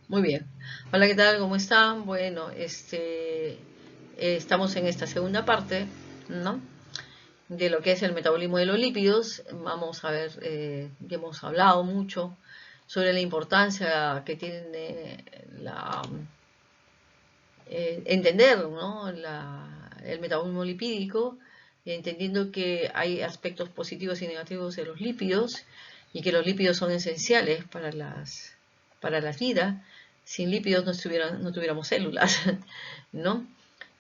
Muy bien. Hola, ¿qué tal? ¿Cómo están? Bueno, estamos en esta segunda parte, ¿no? De lo que es el metabolismo de los lípidos. Vamos a ver, ya hemos hablado mucho sobre la importancia que tiene entender, ¿no? El metabolismo lipídico, entendiendo que hay aspectos positivos y negativos de los lípidos y que los lípidos son esenciales para la vida. Sin lípidos no tuviéramos células, ¿no?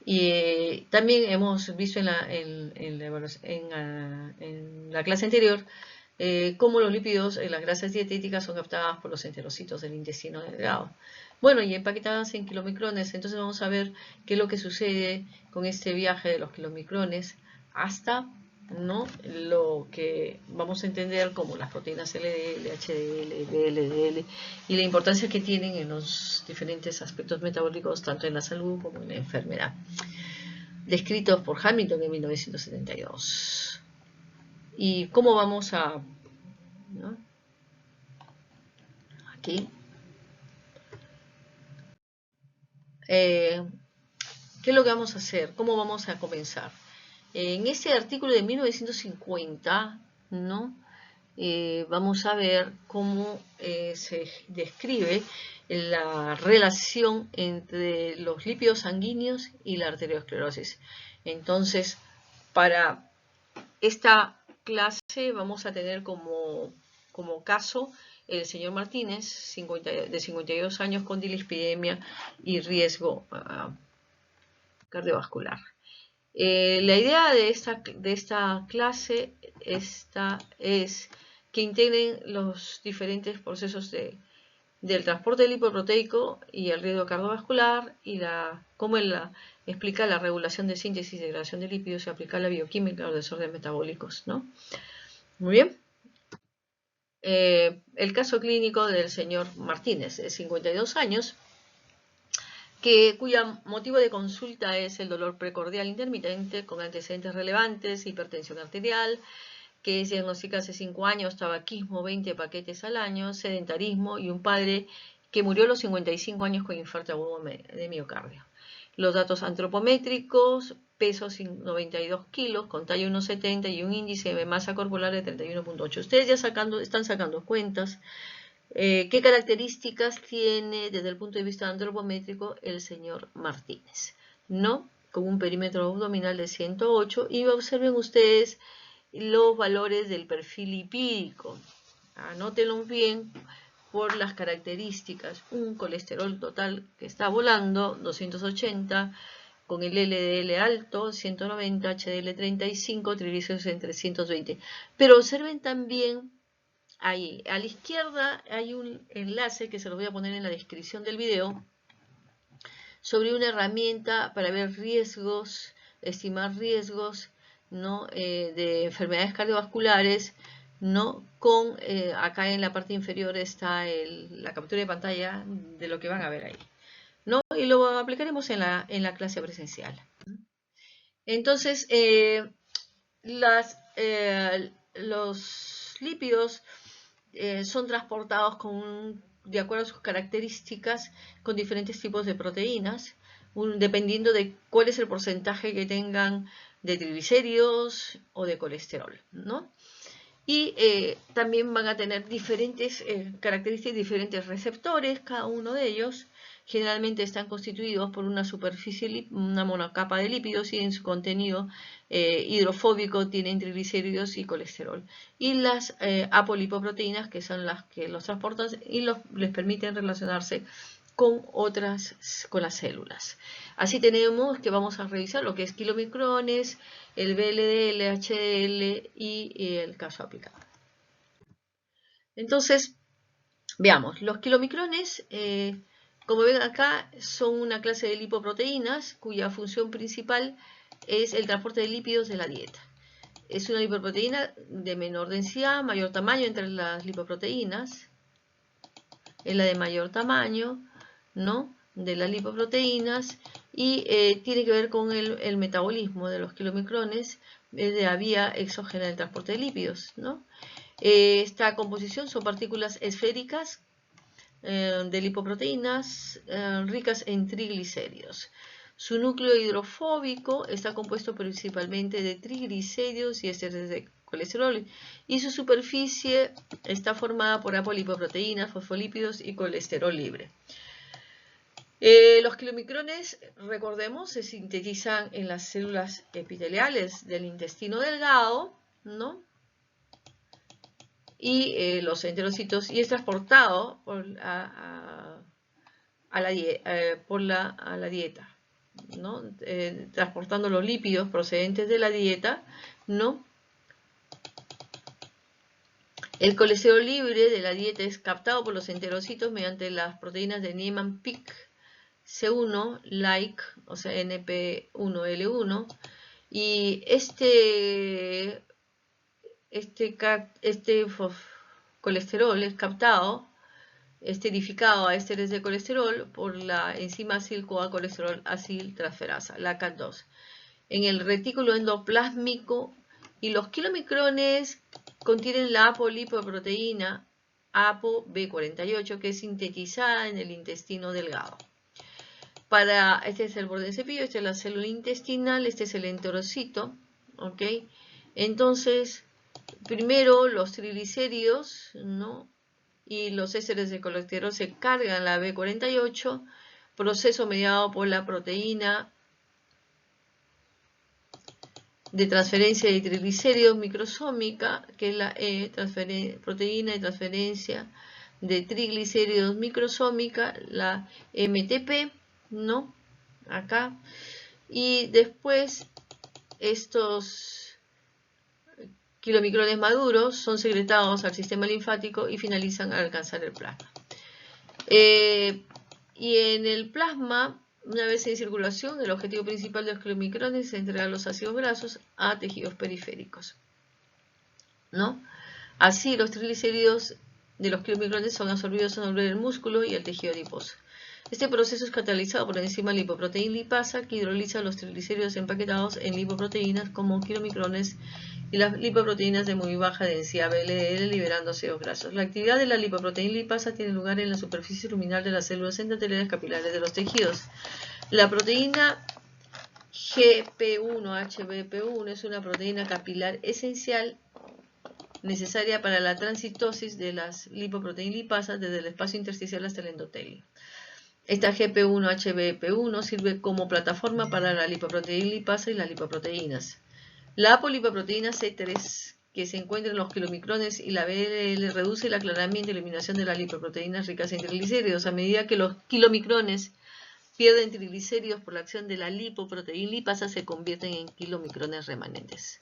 Y también hemos visto en la clase anterior cómo los lípidos, las grasas dietéticas, son captadas por los enterocitos del intestino delgado. Bueno, y empaquetadas en kilomicrones. Entonces vamos a ver qué es lo que sucede con este viaje de los kilomicrones hasta, ¿no?, lo que vamos a entender como las proteínas LDL, HDL, VLDL y la importancia que tienen en los diferentes aspectos metabólicos, tanto en la salud como en la enfermedad, descritos por Hamilton en 1972. ¿Y cómo vamos a, ¿no?, aquí? ¿Qué es lo que vamos a hacer? ¿Cómo vamos a comenzar? En este artículo de 1950, ¿no?, vamos a ver cómo se describe la relación entre los lípidos sanguíneos y la arteriosclerosis. Entonces, para esta clase vamos a tener como caso el señor Martínez, de 52 años, con dislipidemia y riesgo cardiovascular. La idea de esta clase es que integren los diferentes procesos del transporte lipoproteico y el riesgo cardiovascular y cómo explica la regulación de síntesis y degradación de lípidos y aplicar la bioquímica a los desórdenes metabólicos, ¿no? Muy bien. El caso clínico del señor Martínez, de 52 años, cuyo motivo de consulta es el dolor precordial intermitente con antecedentes relevantes, hipertensión arterial, que es diagnosticada hace 5 años, tabaquismo, 20 paquetes al año, sedentarismo y un padre que murió a los 55 años con infarto agudo de miocardio. Los datos antropométricos: peso 92 kilos, con talla 1,70 y un índice de masa corporal de 31,8. Ustedes ya están sacando cuentas. ¿Qué características tiene desde el punto de vista antropométrico el señor Martínez? ¿No? Con un perímetro abdominal de 108, y observen ustedes los valores del perfil lipídico. Anótenlo bien por las características. Un colesterol total que está volando, 280, con el LDL alto, 190, HDL 35, triglicéridos en 320. Pero observen también, ahí a la izquierda hay un enlace que se los voy a poner en la descripción del video, sobre una herramienta para ver riesgos, estimar riesgos, ¿no?, de enfermedades cardiovasculares, ¿no? Acá en la parte inferior está la captura de pantalla de lo que van a ver ahí, ¿no? Y lo aplicaremos en la clase presencial. Entonces, los lípidos son transportados de acuerdo a sus características con diferentes tipos de proteínas, dependiendo de cuál es el porcentaje que tengan de triglicéridos o de colesterol, ¿no? Y también van a tener diferentes características, diferentes receptores, cada uno de ellos. Generalmente están constituidos por una superficie, una monocapa de lípidos, y en su contenido hidrofóbico tienen triglicéridos y colesterol. Y las apolipoproteínas, que son las que los transportan y les permiten relacionarse con las células. Así tenemos que vamos a revisar lo que es kilomicrones, el VLDL, HDL y el caso aplicado. Entonces, veamos, los kilomicrones, como ven acá, son una clase de lipoproteínas cuya función principal es el transporte de lípidos de la dieta. Es una lipoproteína de menor densidad, mayor tamaño entre las lipoproteínas. Es la de mayor tamaño, ¿no?, de las lipoproteínas, y tiene que ver con el metabolismo de los kilomicrones de la vía exógena del transporte de lípidos, ¿no? Esta composición son partículas esféricas de lipoproteínas ricas en triglicéridos. Su núcleo hidrofóbico está compuesto principalmente de triglicéridos y ésteres de colesterol, y su superficie está formada por apolipoproteínas, fosfolípidos y colesterol libre. Los kilomicrones, recordemos, se sintetizan en las células epiteliales del intestino delgado, ¿no? Y los enterocitos, y es transportado a la dieta, ¿no? Transportando los lípidos procedentes de la dieta, ¿no? El colesterol libre de la dieta es captado por los enterocitos mediante las proteínas de Niemann-Pick C1, like, o sea, NP1L1, y este colesterol es captado, esterificado a ésteres de colesterol por la enzima acil-CoA-colesterol aciltransferasa, la CAT2, en el retículo endoplásmico, y los kilomicrones contienen la apolipoproteína ApoB48, que es sintetizada en el intestino delgado. Este es el borde de cepillo, esta es la célula intestinal, este es el enterocito, ¿ok? Entonces, primero los triglicéridos, ¿no? Y los ésteres de colesterol se cargan la B48, proceso mediado por la proteína de transferencia de triglicéridos microsómica, que es la proteína de transferencia de triglicéridos microsómica, la MTP, ¿no? Acá. Y después estos kilomicrones maduros son secretados al sistema linfático y finalizan al alcanzar el plasma. Y en el plasma, una vez en circulación, el objetivo principal de los kilomicrones es entregar los ácidos grasos a tejidos periféricos, ¿no? Así, los triglicéridos de los kilomicrones son absorbidos en el músculo y el tejido adiposo. Este proceso es catalizado por la enzima lipoproteína lipasa, que hidroliza los triglicéridos empaquetados en lipoproteínas como kilomicrones y las lipoproteínas de muy baja densidad VLDL, liberando ácidos grasos. La actividad de la lipoproteína lipasa tiene lugar en la superficie luminal de las células endoteliales capilares de los tejidos. La proteína GP1-HBP1 es una proteína capilar esencial necesaria para la transitosis de las lipoproteínas lipasas desde el espacio intersticial hasta el endotelio. Esta GP1-HBP1 sirve como plataforma para la lipoproteína lipasa y las lipoproteínas. La apolipoproteína C3, que se encuentra en los kilomicrones, y la VLL reduce el aclaramiento y eliminación de las lipoproteínas ricas en triglicéridos. A medida que los kilomicrones pierden triglicéridos por la acción de la lipoproteína lipasa, se convierten en kilomicrones remanentes.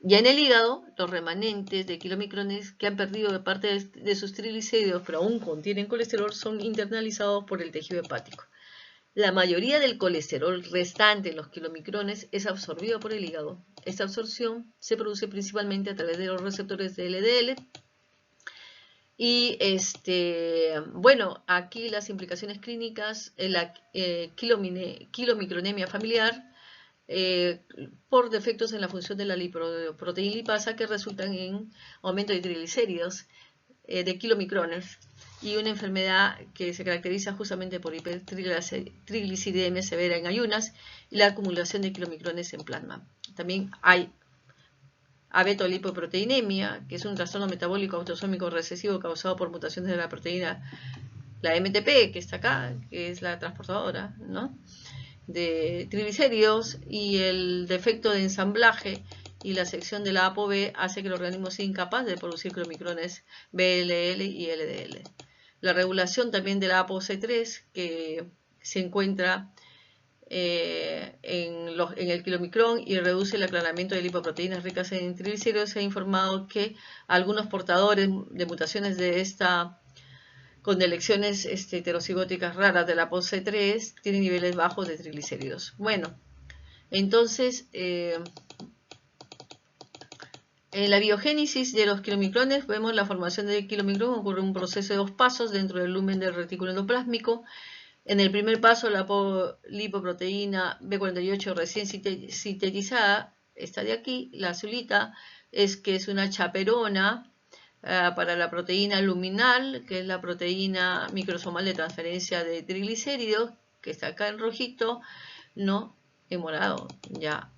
Ya en el hígado, los remanentes de kilomicrones que han perdido parte de sus triglicéridos, pero aún contienen colesterol, son internalizados por el tejido hepático. La mayoría del colesterol restante en los kilomicrones es absorbido por el hígado. Esta absorción se produce principalmente a través de los receptores de LDL. Y bueno, aquí las implicaciones clínicas en la kilomicronemia familiar, por defectos en la función de la lipoproteína lipasa, que resultan en aumento de triglicéridos de kilomicrones, y una enfermedad que se caracteriza justamente por hipertrigliceridemia severa en ayunas y la acumulación de kilomicrones en plasma. También hay abetolipoproteinemia, que es un trastorno metabólico autosómico recesivo causado por mutaciones de la proteína, la MTP, que está acá, que es la transportadora, ¿no?, de triglicéridos, y el defecto de ensamblaje y la sección de la ApoB hace que el organismo sea incapaz de producir kilomicrones VLL y LDL. La regulación también de la ApoC3, que se encuentra en el kilomicrón y reduce el aclaramiento de lipoproteínas ricas en triglicéridos, se ha informado que algunos portadores de mutaciones de esta, con elecciones heterocigóticas raras de la ApoC3, tienen niveles bajos de triglicéridos. Bueno, entonces, en la biogénesis de los kilomicrones vemos la formación de kilomicrón. Ocurre un proceso de 2 pasos dentro del lumen del retículo endoplásmico. En el primer paso, la lipoproteína B48 recién sintetizada está de aquí. La azulita es que es una chaperona para la proteína luminal, que es la proteína microsomal de transferencia de triglicéridos, que está acá en rojito, ¿no? En morado, ya.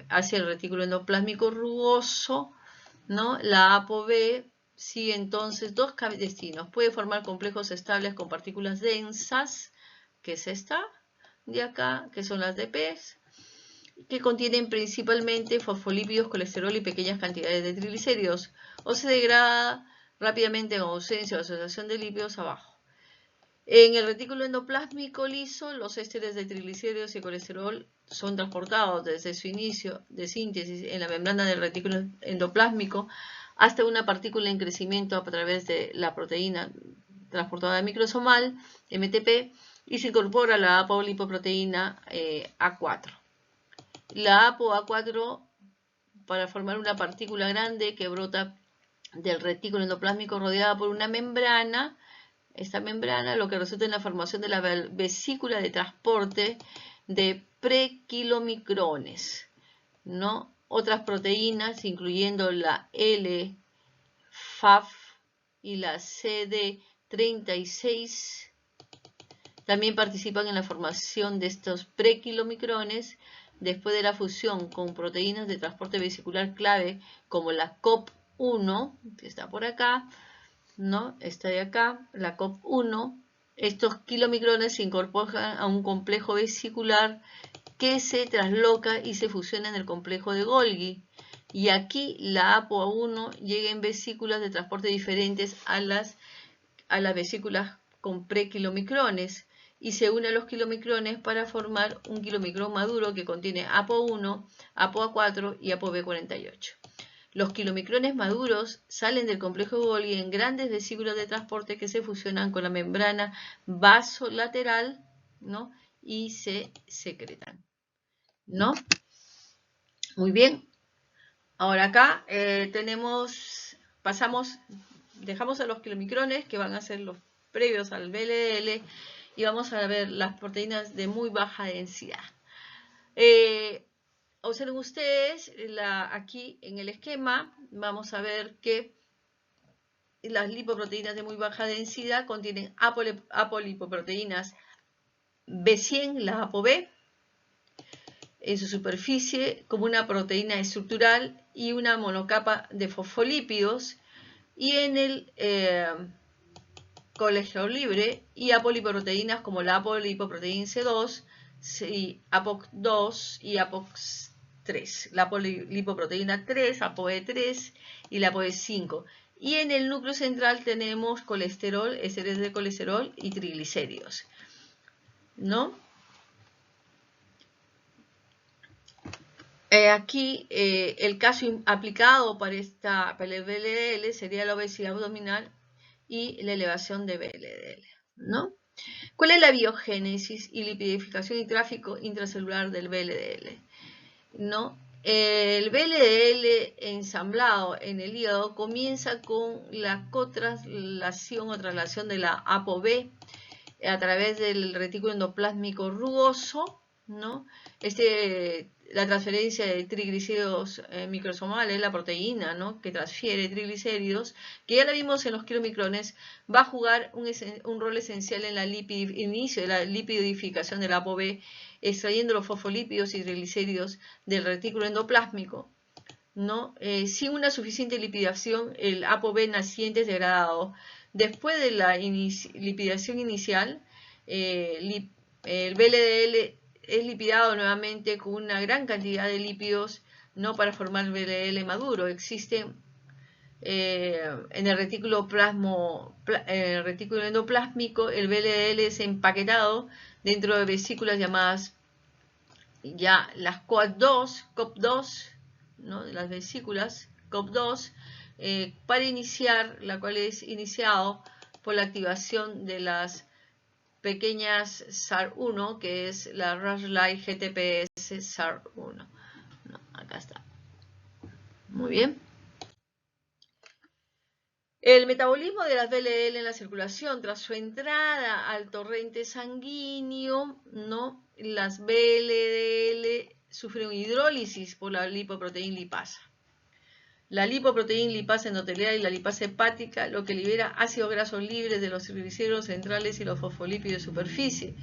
Hacia el retículo endoplásmico rugoso, ¿no? La ApoB sigue entonces dos destinos. Puede formar complejos estables con partículas densas, que es esta de acá, que son las DPs, que contienen principalmente fosfolípidos, colesterol y pequeñas cantidades de triglicéridos, o se degrada rápidamente en ausencia o asociación de lípidos abajo. En el retículo endoplásmico liso, los ésteres de triglicéridos y colesterol son transportados desde su inicio de síntesis en la membrana del retículo endoplásmico hasta una partícula en crecimiento a través de la proteína transportada microsomal, MTP, y se incorpora a la apolipoproteína A4. La ApoA4 para formar una partícula grande que brota del retículo endoplásmico rodeada por una membrana, esta membrana, lo que resulta en la formación de la vesícula de transporte de prekilomicrones, ¿no? Otras proteínas, incluyendo la L-FAF y la CD36, también participan en la formación de estos prekilomicrones después de la fusión con proteínas de transporte vesicular clave como la COP1, que está por acá, ¿no? Esta de acá, la COP1. Estos kilomicrones se incorporan a un complejo vesicular que se trasloca y se fusiona en el complejo de Golgi. Y aquí la ApoA1 llega en vesículas de transporte diferentes a las vesículas con prekilomicrones y se une a los kilomicrones para formar un kilomicrón maduro que contiene ApoA1, ApoA4 y ApoB48. Los kilomicrones maduros salen del complejo de Golgi en grandes vesículas de transporte que se fusionan con la membrana vasolateral, ¿no? Y se secretan, ¿no? Muy bien. Ahora acá dejamos a los kilomicrones que van a ser los previos al VLDL y vamos a ver las proteínas de muy baja densidad. Observen ustedes, aquí en el esquema vamos a ver que las lipoproteínas de muy baja densidad contienen apolipoproteínas B100, la ApoB, en su superficie como una proteína estructural y una monocapa de fosfolípidos, y en el colesterol libre y apolipoproteínas como la apolipoproteína C2, APOC2 y APOC3, la apolipoproteína 3, ApoE3 y la ApoE5. Y en el núcleo central tenemos colesterol, ésteres de colesterol y triglicéridos, ¿no? Aquí el caso aplicado para el VLDL sería la obesidad abdominal y la elevación de VLDL, ¿no? ¿Cuál es la biogénesis y lipidificación y tráfico intracelular del VLDL? ¿No? El VLDL ensamblado en el hígado comienza con la cotraslación o traslación de la ApoB a través del retículo endoplásmico rugoso, ¿no? La transferencia de triglicéridos microsomales, la proteína, ¿no? Que transfiere triglicéridos, que ya la vimos en los kilomicrones, va a jugar un rol esencial en inicio de la lipidificación de la ApoB, extrayendo los fosfolípidos y triglicéridos del retículo endoplásmico, ¿no? Sin una suficiente lipidación, el ApoB naciente es degradado. Después de la lipidación inicial, el VLDL es lipidado nuevamente con una gran cantidad de lípidos, no para formar VLDL maduro. Existe en el retículo endoplásmico, el VLDL es empaquetado dentro de vesículas llamadas ya las COP2, ¿no? De las vesículas COP2, para iniciar, la cual es iniciado por la activación de las pequeñas SAR1, que es la Rush-like GTPS SAR1. No, acá está. Muy bien. El metabolismo de las VLDL en la circulación tras su entrada al torrente sanguíneo, ¿no? Las VLDL sufren hidrólisis por la lipoproteína lipasa, la lipoproteína lipasa endotelial y la lipasa hepática, lo que libera ácidos grasos libres de los triglicéridos centrales y los fosfolípidos de superficie.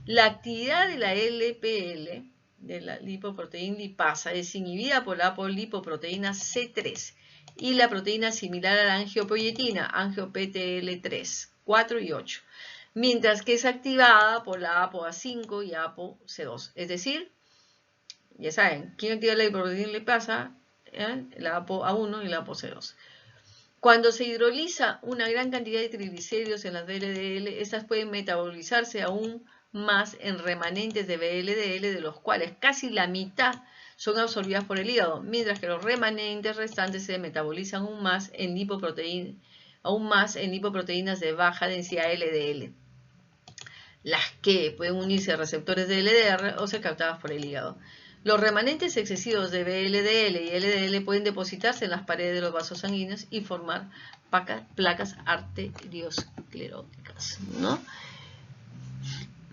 La actividad de la LPL, de la lipoproteína lipasa, es inhibida por la apolipoproteína C3 y la proteína similar a la angiopoyetina, ANGPTL3, 4 y 8, mientras que es activada por la ApoA5 y ApoC2. Es decir, ya saben, ¿quién activa la lipoproteína lipasa? La ApoA1 y la ApoC2. Cuando se hidroliza una gran cantidad de triglicéridos en las VLDL, estas pueden metabolizarse aún más en remanentes de VLDL, de los cuales casi la mitad son absorbidas por el hígado, mientras que los remanentes restantes se metabolizan aún más en lipoproteínas de baja densidad LDL, las que pueden unirse a receptores de LDR o ser captadas por el hígado. Los remanentes excesivos de VLDL y LDL pueden depositarse en las paredes de los vasos sanguíneos y formar placas arterioscleróticas, ¿no?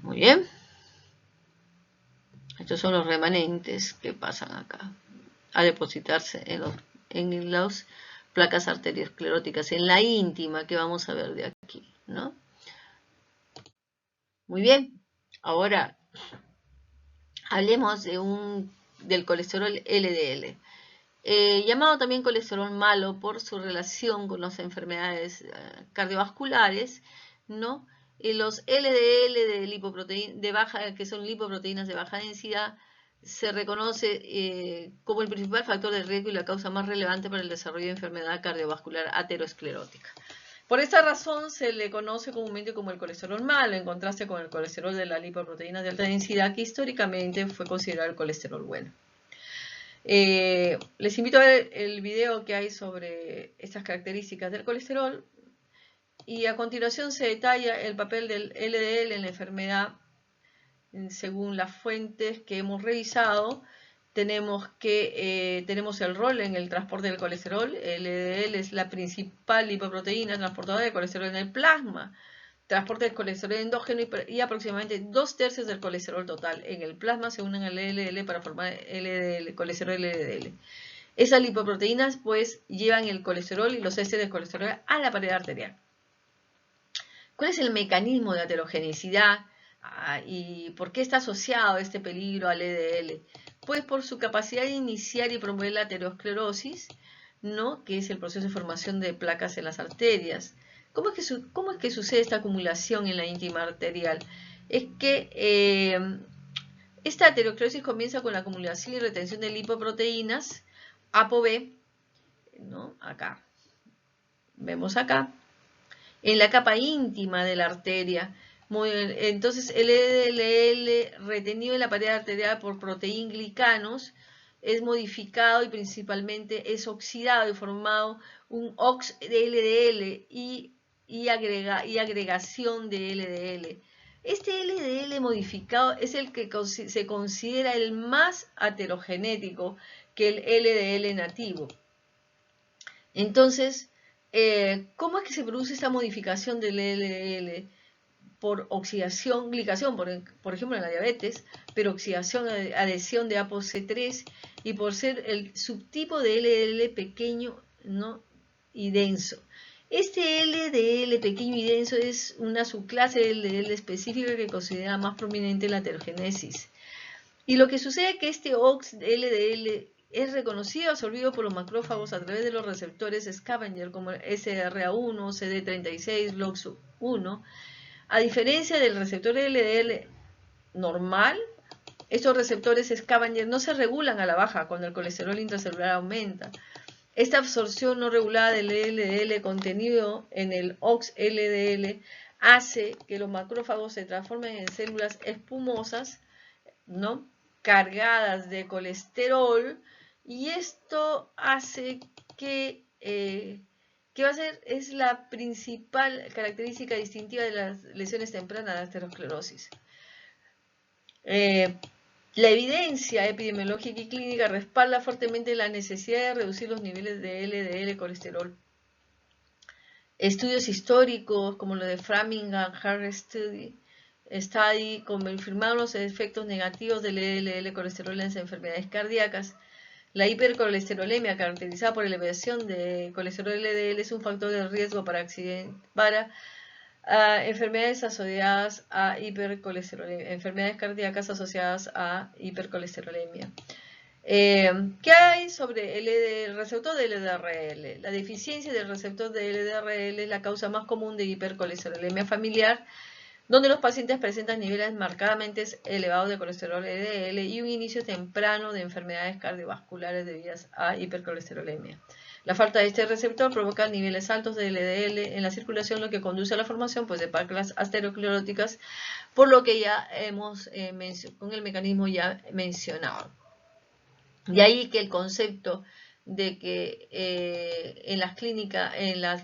Muy bien. Estos son los remanentes que pasan acá a depositarse en las placas arterioscleróticas, en la íntima que vamos a ver de aquí, ¿no? Muy bien. Ahora hablemos del colesterol LDL, llamado también colesterol malo por su relación con las enfermedades cardiovasculares, ¿no? Los LDL que son lipoproteínas de baja densidad, se reconoce como el principal factor de riesgo y la causa más relevante para el desarrollo de enfermedad cardiovascular aterosclerótica. Por esta razón se le conoce comúnmente como el colesterol malo, en contraste con el colesterol de las lipoproteínas de alta densidad, que históricamente fue considerado el colesterol bueno. Les invito a ver el video que hay sobre estas características del colesterol, y a continuación se detalla el papel del LDL en la enfermedad según las fuentes que hemos revisado. Tenemos el rol en el transporte del colesterol. El LDL es la principal lipoproteína transportadora de colesterol en el plasma. Transporte del colesterol endógeno y aproximadamente 2/3 del colesterol total en el plasma se unen al LDL para formar colesterol LDL. Esas lipoproteínas pues llevan el colesterol y los ésteres de colesterol a la pared arterial. ¿Cuál es el mecanismo de aterogenicidad y por qué está asociado este peligro al LDL? Pues por su capacidad de iniciar y promover la aterosclerosis, ¿no? Que es el proceso de formación de placas en las arterias. ¿Cómo es que sucede esta acumulación en la íntima arterial? Es que esta aterosclerosis comienza con la acumulación y retención de lipoproteínas, ApoB, ¿no? Acá. Vemos acá, en la capa íntima de la arteria. Entonces el LDL retenido en la pared arterial por proteínglicanos es modificado y principalmente es oxidado y formado un OX de LDL y agregación de LDL. Este LDL modificado es el que se considera el más aterogenético que el LDL nativo. Entonces, ¿cómo es que se produce esta modificación del LDL? Por oxidación, glicación, por ejemplo en la diabetes, pero oxidación, adhesión de ApoC3, y por ser el subtipo de LDL pequeño, ¿no? Y denso. Este LDL pequeño y denso es una subclase de LDL específica que considera más prominente la aterogénesis. Y lo que sucede es que este OX LDL es reconocido y absorbido por los macrófagos a través de los receptores scavenger como SRA1, CD36, LOX1. A diferencia del receptor LDL normal, estos receptores scavenger no se regulan a la baja cuando el colesterol intracelular aumenta. Esta absorción no regulada del LDL contenido en el OX-LDL hace que los macrófagos se transformen en células espumosas, ¿no? Cargadas de colesterol, y esto hace que es la principal característica distintiva de las lesiones tempranas de aterosclerosis. La evidencia epidemiológica y clínica respalda fuertemente la necesidad de reducir los niveles de LDL colesterol. Estudios históricos como lo de Framingham Heart Study confirmaron los efectos negativos del LDL colesterol en las enfermedades cardíacas. La hipercolesterolemia, caracterizada por elevación de colesterol LDL, es un factor de riesgo para enfermedades asociadas a hipercolesterolemia, enfermedades cardíacas asociadas a hipercolesterolemia. ¿Qué hay sobre el receptor de LDRL? La deficiencia del receptor de LDRL es la causa más común de hipercolesterolemia familiar, donde los pacientes presentan niveles marcadamente elevados de colesterol LDL y un inicio temprano de enfermedades cardiovasculares debidas a hipercolesterolemia. La falta de este receptor provoca niveles altos de LDL en la circulación, lo que conduce a la formación de placas ateroscleróticas, por lo que ya hemos con el mecanismo ya mencionado. De ahí que el concepto de que en las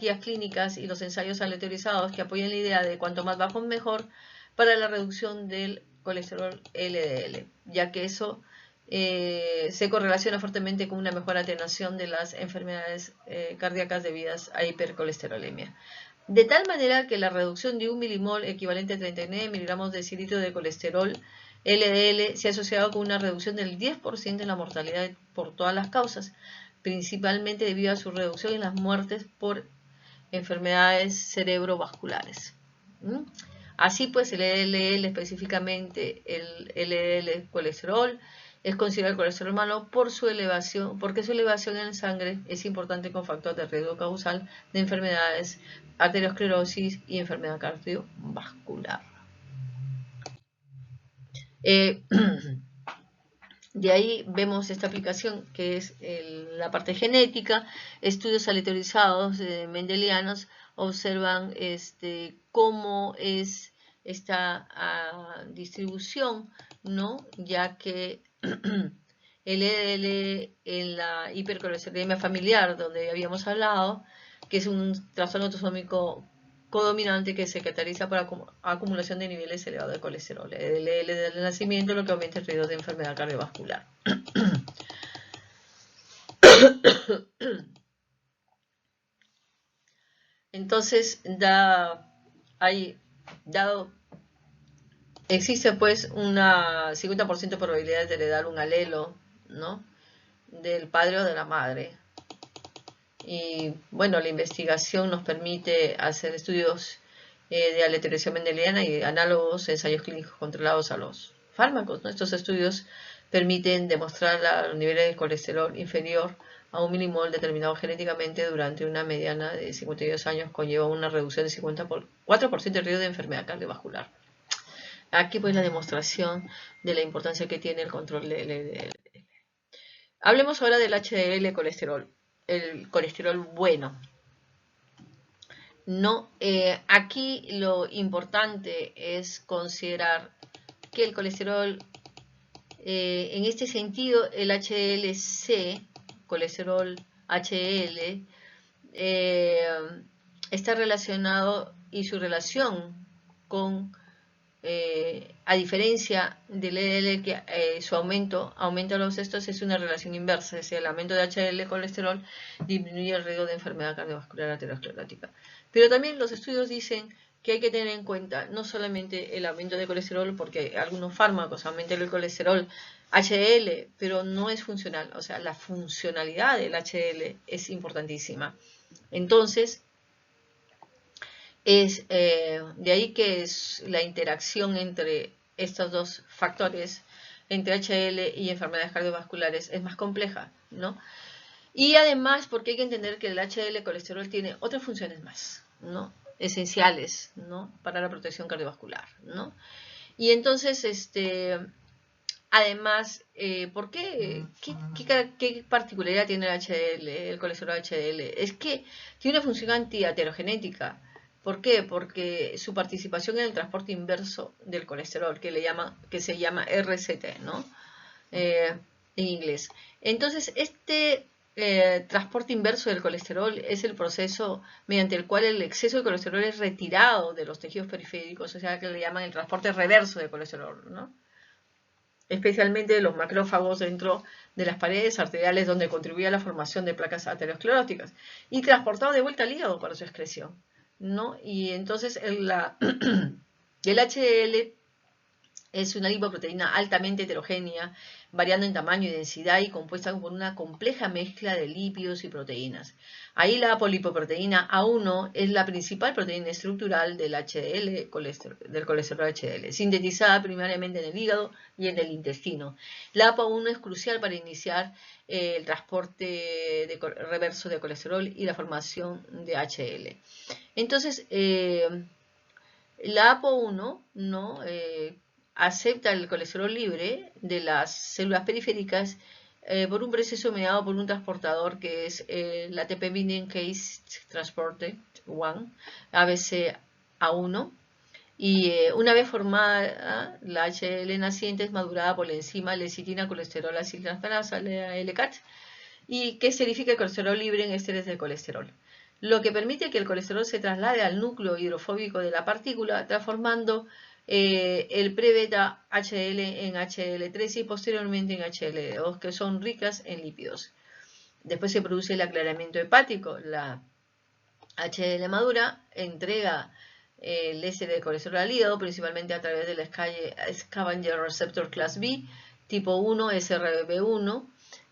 guías clínicas y los ensayos aleatorizados que apoyan la idea de cuanto más bajo mejor para la reducción del colesterol LDL, ya que eso se correlaciona fuertemente con una mejor atenuación de las enfermedades cardíacas debidas a hipercolesterolemia. De tal manera que la reducción de 1 milimol equivalente a 39 miligramos de cilindro de colesterol LDL se ha asociado con una reducción del 10% en la mortalidad por todas las causas, principalmente debido a su reducción en las muertes por enfermedades cerebrovasculares. Así pues, el LDL, específicamente el LDL colesterol, es considerado el colesterol malo porque su elevación en sangre es importante con factor de riesgo causal de enfermedades, arteriosclerosis y enfermedad cardiovascular. De ahí vemos esta aplicación que es la parte genética. Estudios aleatorizados mendelianos observan cómo es esta distribución, ¿no? Ya que el LDL en la hipercolesterolemia familiar, donde habíamos hablado, que es un trastorno autosómico codominante que se caracteriza por acumulación de niveles elevados de colesterol. El LDL del nacimiento, lo que aumenta el riesgo de enfermedad cardiovascular. Entonces, existe pues una 50% de probabilidades de heredar un alelo, ¿no?, del padre o de la madre. Y bueno, la investigación nos permite hacer estudios de aleatorización mendeliana y análogos ensayos clínicos controlados a los fármacos, ¿no? Estos estudios permiten demostrar los niveles de colesterol inferior a 1 milimol determinado genéticamente durante una mediana de 52 años conlleva una reducción de 54% del riesgo de enfermedad cardiovascular. Aquí pues la demostración de la importancia que tiene el control del LDL. Hablemos ahora del HDL colesterol, el colesterol bueno. No, aquí lo importante es considerar que el colesterol, en este sentido, el HDL-C, colesterol HDL, está relacionado y su relación con, a diferencia del LDL, que su aumento los estos es una relación inversa, es decir, el aumento de HDL colesterol disminuye el riesgo de enfermedad cardiovascular aterosclerótica. Pero también los estudios dicen que hay que tener en cuenta no solamente el aumento de colesterol, porque algunos fármacos aumentan el colesterol HDL, pero no es funcional, o sea, la funcionalidad del HDL es importantísima. Entonces, es de ahí que es la interacción entre estos dos factores, entre HDL y enfermedades cardiovasculares, es más compleja, ¿no? Y además, porque hay que entender que el HDL colesterol tiene otras funciones más, ¿no?, esenciales, ¿no?, para la protección cardiovascular, ¿no? Y entonces, además, ¿por qué? ¿Qué particularidad tiene el HDL, el colesterol HDL? Es que tiene una función antiaterogenética. ¿Por qué? Porque su participación en el transporte inverso del colesterol, que se llama RCT, ¿no?, en inglés. Entonces, transporte inverso del colesterol es el proceso mediante el cual el exceso de colesterol es retirado de los tejidos periféricos, o sea, que le llaman el transporte reverso del colesterol, ¿no?, especialmente de los macrófagos dentro de las paredes arteriales, donde contribuye a la formación de placas ateroscleróticas, y transportado de vuelta al hígado para su excreción, ¿no? Y entonces el HDL Es una lipoproteína altamente heterogénea, variando en tamaño y densidad y compuesta por una compleja mezcla de lípidos y proteínas. Ahí la apolipoproteína A1 es la principal proteína estructural del HDL, del colesterol HDL, sintetizada primariamente en el hígado y en el intestino. La APO1 es crucial para iniciar el transporte reverso de colesterol y la formación de HDL. Entonces, la APO1 ¿no? Acepta el colesterol libre de las células periféricas por un proceso mediado por un transportador que es la ATP Binding Case Transporter 1, ABCA1, y una vez formada, la HDL naciente es madurada por la enzima lecitina colesterol aciltransferasa, la LCAT, y que esterifica el colesterol libre en ésteres de colesterol, lo que permite que el colesterol se traslade al núcleo hidrofóbico de la partícula, transformando el pre-beta HDL en HDL3 y posteriormente en HDL2, que son ricas en lípidos. Después se produce el aclaramiento hepático. La HDL madura entrega el éster de colesterol al hígado, principalmente a través del Scavenger Receptor Class B, tipo 1, SRB1,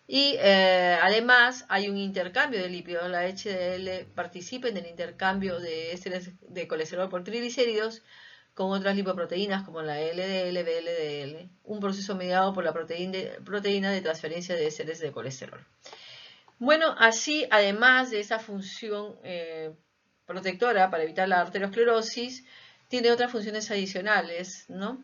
y además hay un intercambio de lípidos. La HDL participa en el intercambio de ésteres de colesterol por triglicéridos con otras lipoproteínas como la LDL, VLDL, un proceso mediado por la proteína de transferencia de ésteres de colesterol. Bueno, así, además de esa función protectora para evitar la arteriosclerosis, tiene otras funciones adicionales, ¿no?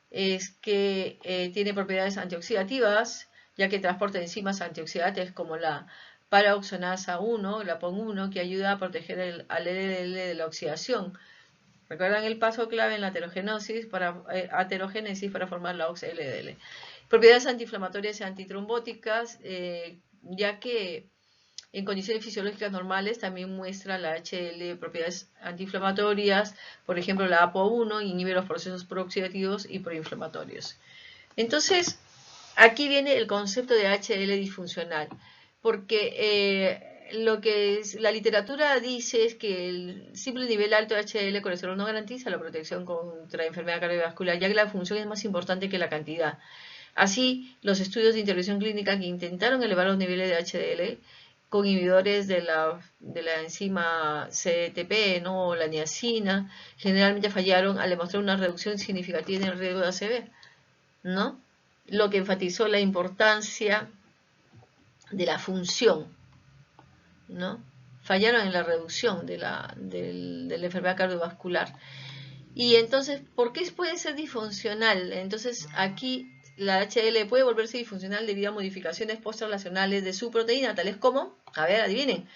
Es que tiene propiedades antioxidativas, ya que transporta enzimas antioxidantes como la paraoxonasa 1, la PON1, que ayuda a proteger al LDL de la oxidación. ¿Recuerdan el paso clave en la aterogénesis para formar la OX-LDL? Propiedades antiinflamatorias y antitrombóticas, ya que en condiciones fisiológicas normales también muestra la HDL propiedades antiinflamatorias, por ejemplo la APO1 inhibe los procesos prooxidativos y proinflamatorios. Entonces, aquí viene el concepto de HDL disfuncional, porque lo que la literatura dice es que el simple nivel alto de HDL colesterol no garantiza la protección contra enfermedad cardiovascular, ya que la función es más importante que la cantidad. Así, los estudios de intervención clínica que intentaron elevar los niveles de HDL con inhibidores de la enzima CETP, ¿no? La niacina, generalmente fallaron al demostrar una reducción significativa en el riesgo de ACV, ¿no? Lo que enfatizó la importancia de la función, ¿no? Fallaron en la reducción de la enfermedad cardiovascular. Y entonces, ¿por qué puede ser disfuncional? Entonces, aquí la HDL puede volverse disfuncional debido a modificaciones postrelacionales de su proteína, tales como, a ver, adivinen,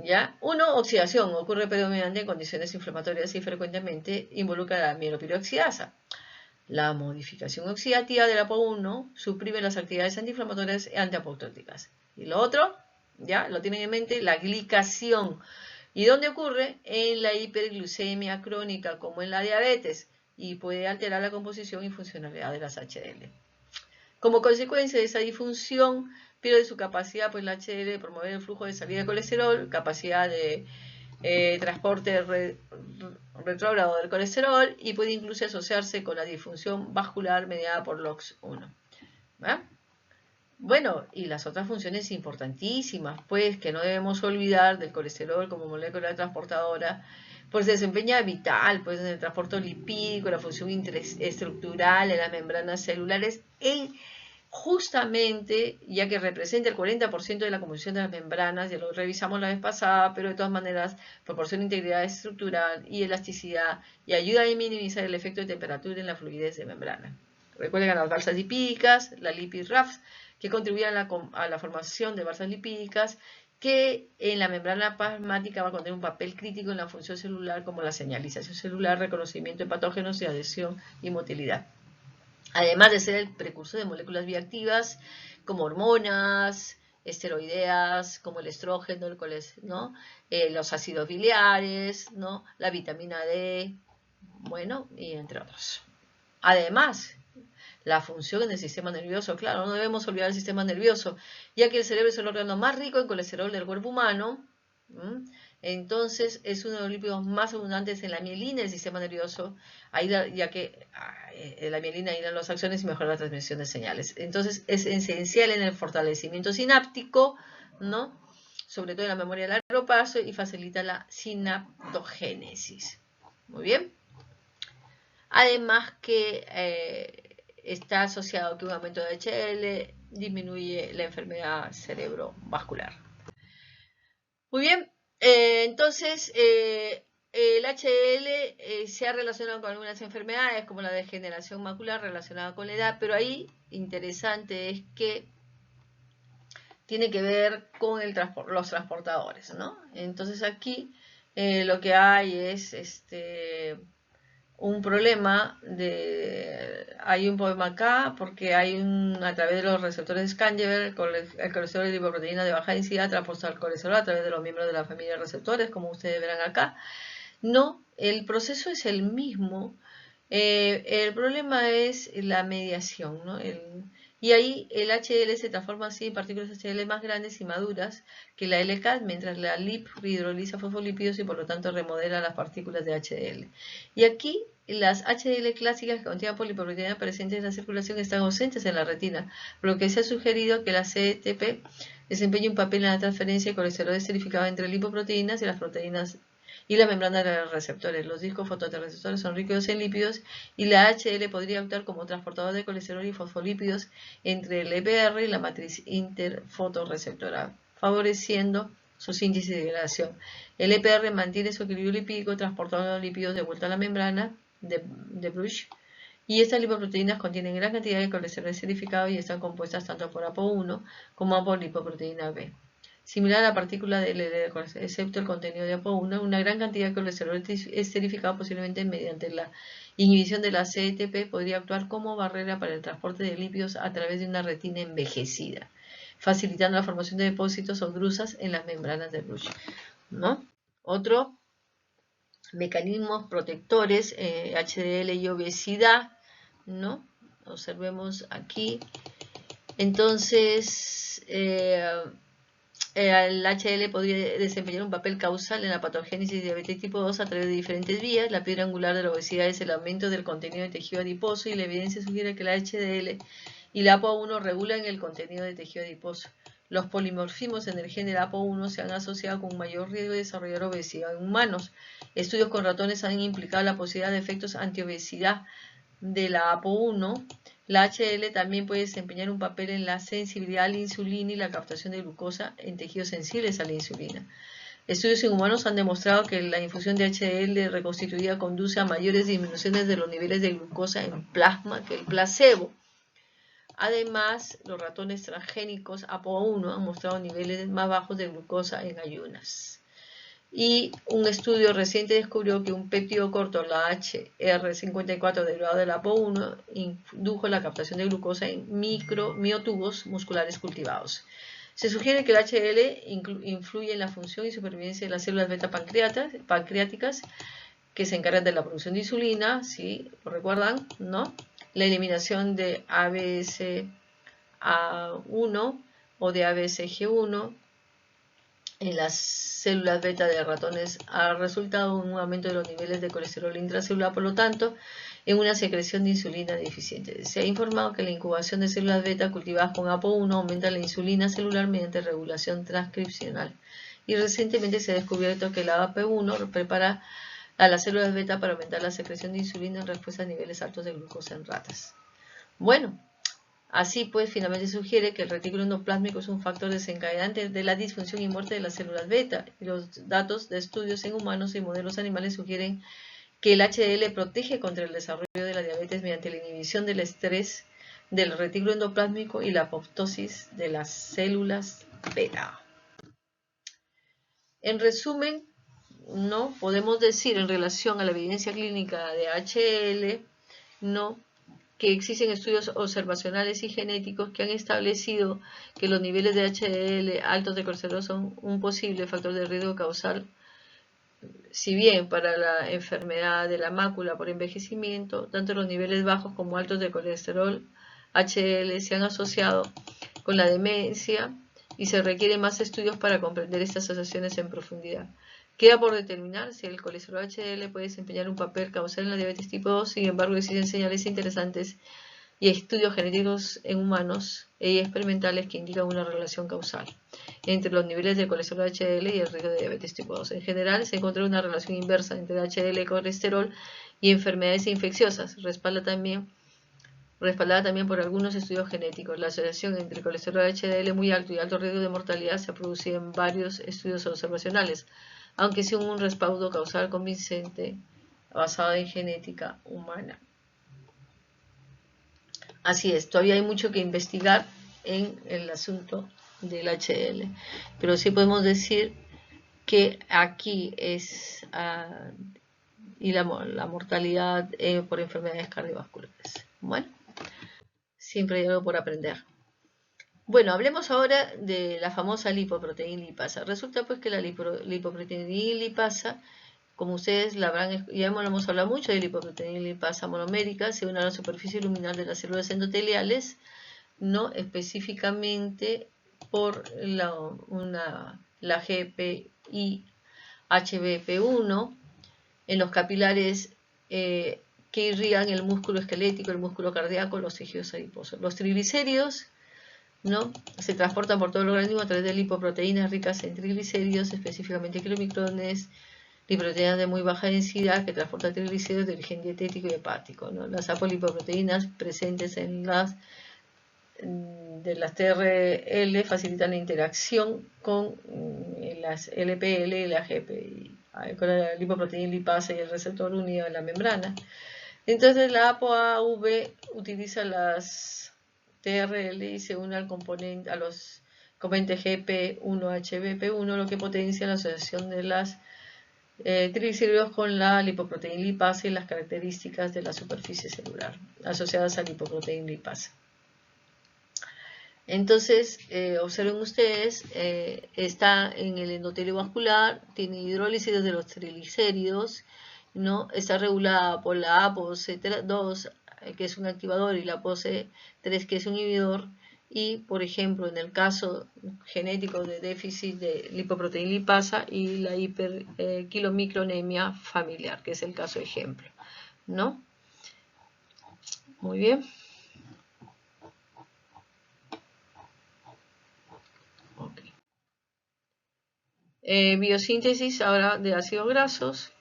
¿ya? 1. Oxidación. Ocurre predominantemente en condiciones inflamatorias y frecuentemente involucra la mielopiroxidasa. La modificación oxidativa de la APO1 suprime las actividades antiinflamatorias y antiapoptóticas. Y lo otro, ya lo tienen en mente, la glicación. ¿Y dónde ocurre? En la hiperglucemia crónica, como en la diabetes, y puede alterar la composición y funcionalidad de las HDL. Como consecuencia de esa disfunción, pierde su capacidad, pues la HDL, de promover el flujo de salida de colesterol, capacidad de transporte retrógrado del colesterol, y puede incluso asociarse con la disfunción vascular mediada por LOX1. ¿Va? Bueno, y las otras funciones importantísimas, pues, que no debemos olvidar del colesterol como molécula transportadora, pues desempeña vital, pues, en el transporte lipídico, la función estructural en las membranas celulares, justamente, ya que representa el 40% de la composición de las membranas, ya lo revisamos la vez pasada, pero de todas maneras proporciona integridad estructural y elasticidad y ayuda a minimizar el efecto de temperatura en la fluidez de membrana. Recuerden a las balsas lipídicas, la lipid rafts, que contribuyen a la formación de balsas lipídicas, que en la membrana plasmática va a contener un papel crítico en la función celular como la señalización celular, reconocimiento de patógenos y adhesión y motilidad. Además de ser el precursor de moléculas bioactivas como hormonas, esteroideas, como el estrógeno, ¿no? Los ácidos biliares, ¿no? La vitamina D, bueno, y entre otros. Además, la función en el sistema nervioso, claro, no debemos olvidar el sistema nervioso, ya que el cerebro es el órgano más rico en colesterol del cuerpo humano, Entonces es uno de los lípidos más abundantes en la mielina del sistema nervioso, ya que la mielina irá las acciones y mejora la transmisión de señales. Entonces es esencial en el fortalecimiento sináptico, ¿no? Sobre todo en la memoria a largo plazo, y facilita la sinaptogénesis. Muy bien. Además que está asociado que un aumento de HL disminuye la enfermedad cerebrovascular. Muy bien, entonces el HL se ha relacionado con algunas enfermedades como la degeneración macular relacionada con la edad, pero ahí interesante es que tiene que ver con los transportadores, ¿no? Entonces aquí lo que hay es un problema hay un problema acá porque hay a través de los receptores de Scangeber, el colesterol de lipoproteína de baja densidad transporta el colesterol a través de los miembros de la familia de receptores, como ustedes verán acá. No, el proceso es el mismo. El problema es la mediación, ¿no? Y ahí el HL se transforma así en partículas HL más grandes y maduras que la LCAT, mientras la LIP hidroliza fosfolípidos y por lo tanto remodela las partículas de HDL. Y aquí las HDL clásicas que contienen poliproteína presentes en la circulación están ausentes en la retina, por lo que se ha sugerido que la CETP desempeña un papel en la transferencia de colesterol esterificado entre lipoproteínas y las proteínas y la membrana de los receptores. Los discos fotoreceptores son ricos en lípidos y la HL podría actuar como transportador de colesterol y fosfolípidos entre el EPR y la matriz interfotorreceptora, favoreciendo su síntesis de degradación. El EPR mantiene su equilibrio lipídico transportando los lípidos de vuelta a la membrana de Bruch, y estas lipoproteínas contienen gran cantidad de colesterol esterificado y están compuestas tanto por ApoI como por lipoproteína B. Similar a la partícula de LDL, excepto el contenido de ApoI, una gran cantidad de colesterol esterificado, posiblemente mediante la inhibición de la CETP, podría actuar como barrera para el transporte de lípidos a través de una retina envejecida, facilitando la formación de depósitos o drusas en las membranas de Bruch, ¿no? Otro mecanismos protectores, HDL y obesidad, ¿no? Observemos aquí. Entonces, el HL podría desempeñar un papel causal en la patogénesis de diabetes tipo 2 a través de diferentes vías. La piedra angular de la obesidad es el aumento del contenido de tejido adiposo y la evidencia sugiere que la HDL y la ApoI regulan el contenido de tejido adiposo. Los polimorfismos en el gen de la ApoI se han asociado con un mayor riesgo de desarrollar obesidad en humanos. Estudios con ratones han implicado la posibilidad de efectos antiobesidad de la ApoI. La HL también puede desempeñar un papel en la sensibilidad a la insulina y la captación de glucosa en tejidos sensibles a la insulina. Estudios en humanos han demostrado que la infusión de HL reconstituida conduce a mayores disminuciones de los niveles de glucosa en plasma que el placebo. Además, los ratones transgénicos ApoI han mostrado niveles más bajos de glucosa en ayunas. Y un estudio reciente descubrió que un péptido corto, la HR54 derivado de la ApoI, indujo la captación de glucosa en miotubos musculares cultivados. Se sugiere que el HL influye en la función y supervivencia de las células beta pancreáticas que se encargan de la producción de insulina, ¿sí? ¿Lo recuerdan? ¿No? La eliminación de ABS-A1 o de ABSG1 en las células beta de ratones ha resultado en un aumento de los niveles de colesterol intracelular, por lo tanto, en una secreción de insulina deficiente. Se ha informado que la incubación de células beta cultivadas con ApoI aumenta la insulina celular mediante regulación transcripcional. Y recientemente se ha descubierto que la ApoI prepara a las células beta para aumentar la secreción de insulina en respuesta a niveles altos de glucosa en ratas. Bueno, así pues, finalmente sugiere que el retículo endoplásmico es un factor desencadenante de la disfunción y muerte de las células beta, y los datos de estudios en humanos y modelos animales sugieren que el HDL protege contra el desarrollo de la diabetes mediante la inhibición del estrés del retículo endoplásmico y la apoptosis de las células beta. En resumen, ¿no? Podemos decir en relación a la evidencia clínica de HL, ¿no?, que existen estudios observacionales y genéticos que han establecido que los niveles de HDL altos de colesterol son un posible factor de riesgo causal, si bien para la enfermedad de la mácula por envejecimiento, tanto los niveles bajos como altos de colesterol HDL se han asociado con la demencia y se requieren más estudios para comprender estas asociaciones en profundidad. Queda por determinar si el colesterol HDL puede desempeñar un papel causal en la diabetes tipo 2, sin embargo existen señales interesantes y estudios genéticos en humanos y experimentales que indican una relación causal entre los niveles de colesterol HDL y el riesgo de diabetes tipo 2. En general, se encontró una relación inversa entre el HDL y colesterol y enfermedades infecciosas, respaldada también por algunos estudios genéticos. La asociación entre colesterol HDL muy alto y alto riesgo de mortalidad se ha producido en varios estudios observacionales, aunque sin un respaldo causal convincente basado en genética humana. Así es, todavía hay mucho que investigar en el asunto del HDL, pero sí podemos decir que aquí es y la mortalidad por enfermedades cardiovasculares. Bueno, siempre hay algo por aprender. Bueno, hablemos ahora de la famosa lipoproteína lipasa. Resulta pues que la lipoproteína lipasa, como ustedes ya hemos hablado mucho de lipoproteína lipasa monomérica, se une a la superficie luminal de las células endoteliales, no específicamente por la GPI-HBP1 en los capilares que irrigan el músculo esquelético, el músculo cardíaco, los tejidos adiposos. Los triglicéridos, ¿no?, se transportan por todo el organismo a través de lipoproteínas ricas en triglicéridos, específicamente kilomicrones, lipoproteínas de muy baja densidad que transportan triglicéridos de origen dietético y hepático, ¿no? Las apolipoproteínas presentes en las TRL facilitan la interacción con las LPL y la GPI, con la lipoproteína lipasa y el receptor unido a la membrana. Entonces la ApoA-V utiliza las TRL y se une a los componentes GP1-HBP1, lo que potencia la asociación de las triglicéridos con la lipoproteína lipasa y las características de la superficie celular asociadas a lipoproteína lipasa. Entonces, observen ustedes, está en el endotelio vascular, tiene hidrólisis de los triglicéridos, ¿no? Está regulada por la ApoC2, que es un activador, y la ApoC3, que es un inhibidor, y, por ejemplo, en el caso genético de déficit de lipoproteína lipasa y la hiperquilomicronemia familiar, que es el caso ejemplo, ¿no? Muy bien. Biosíntesis ahora de ácidos grasos.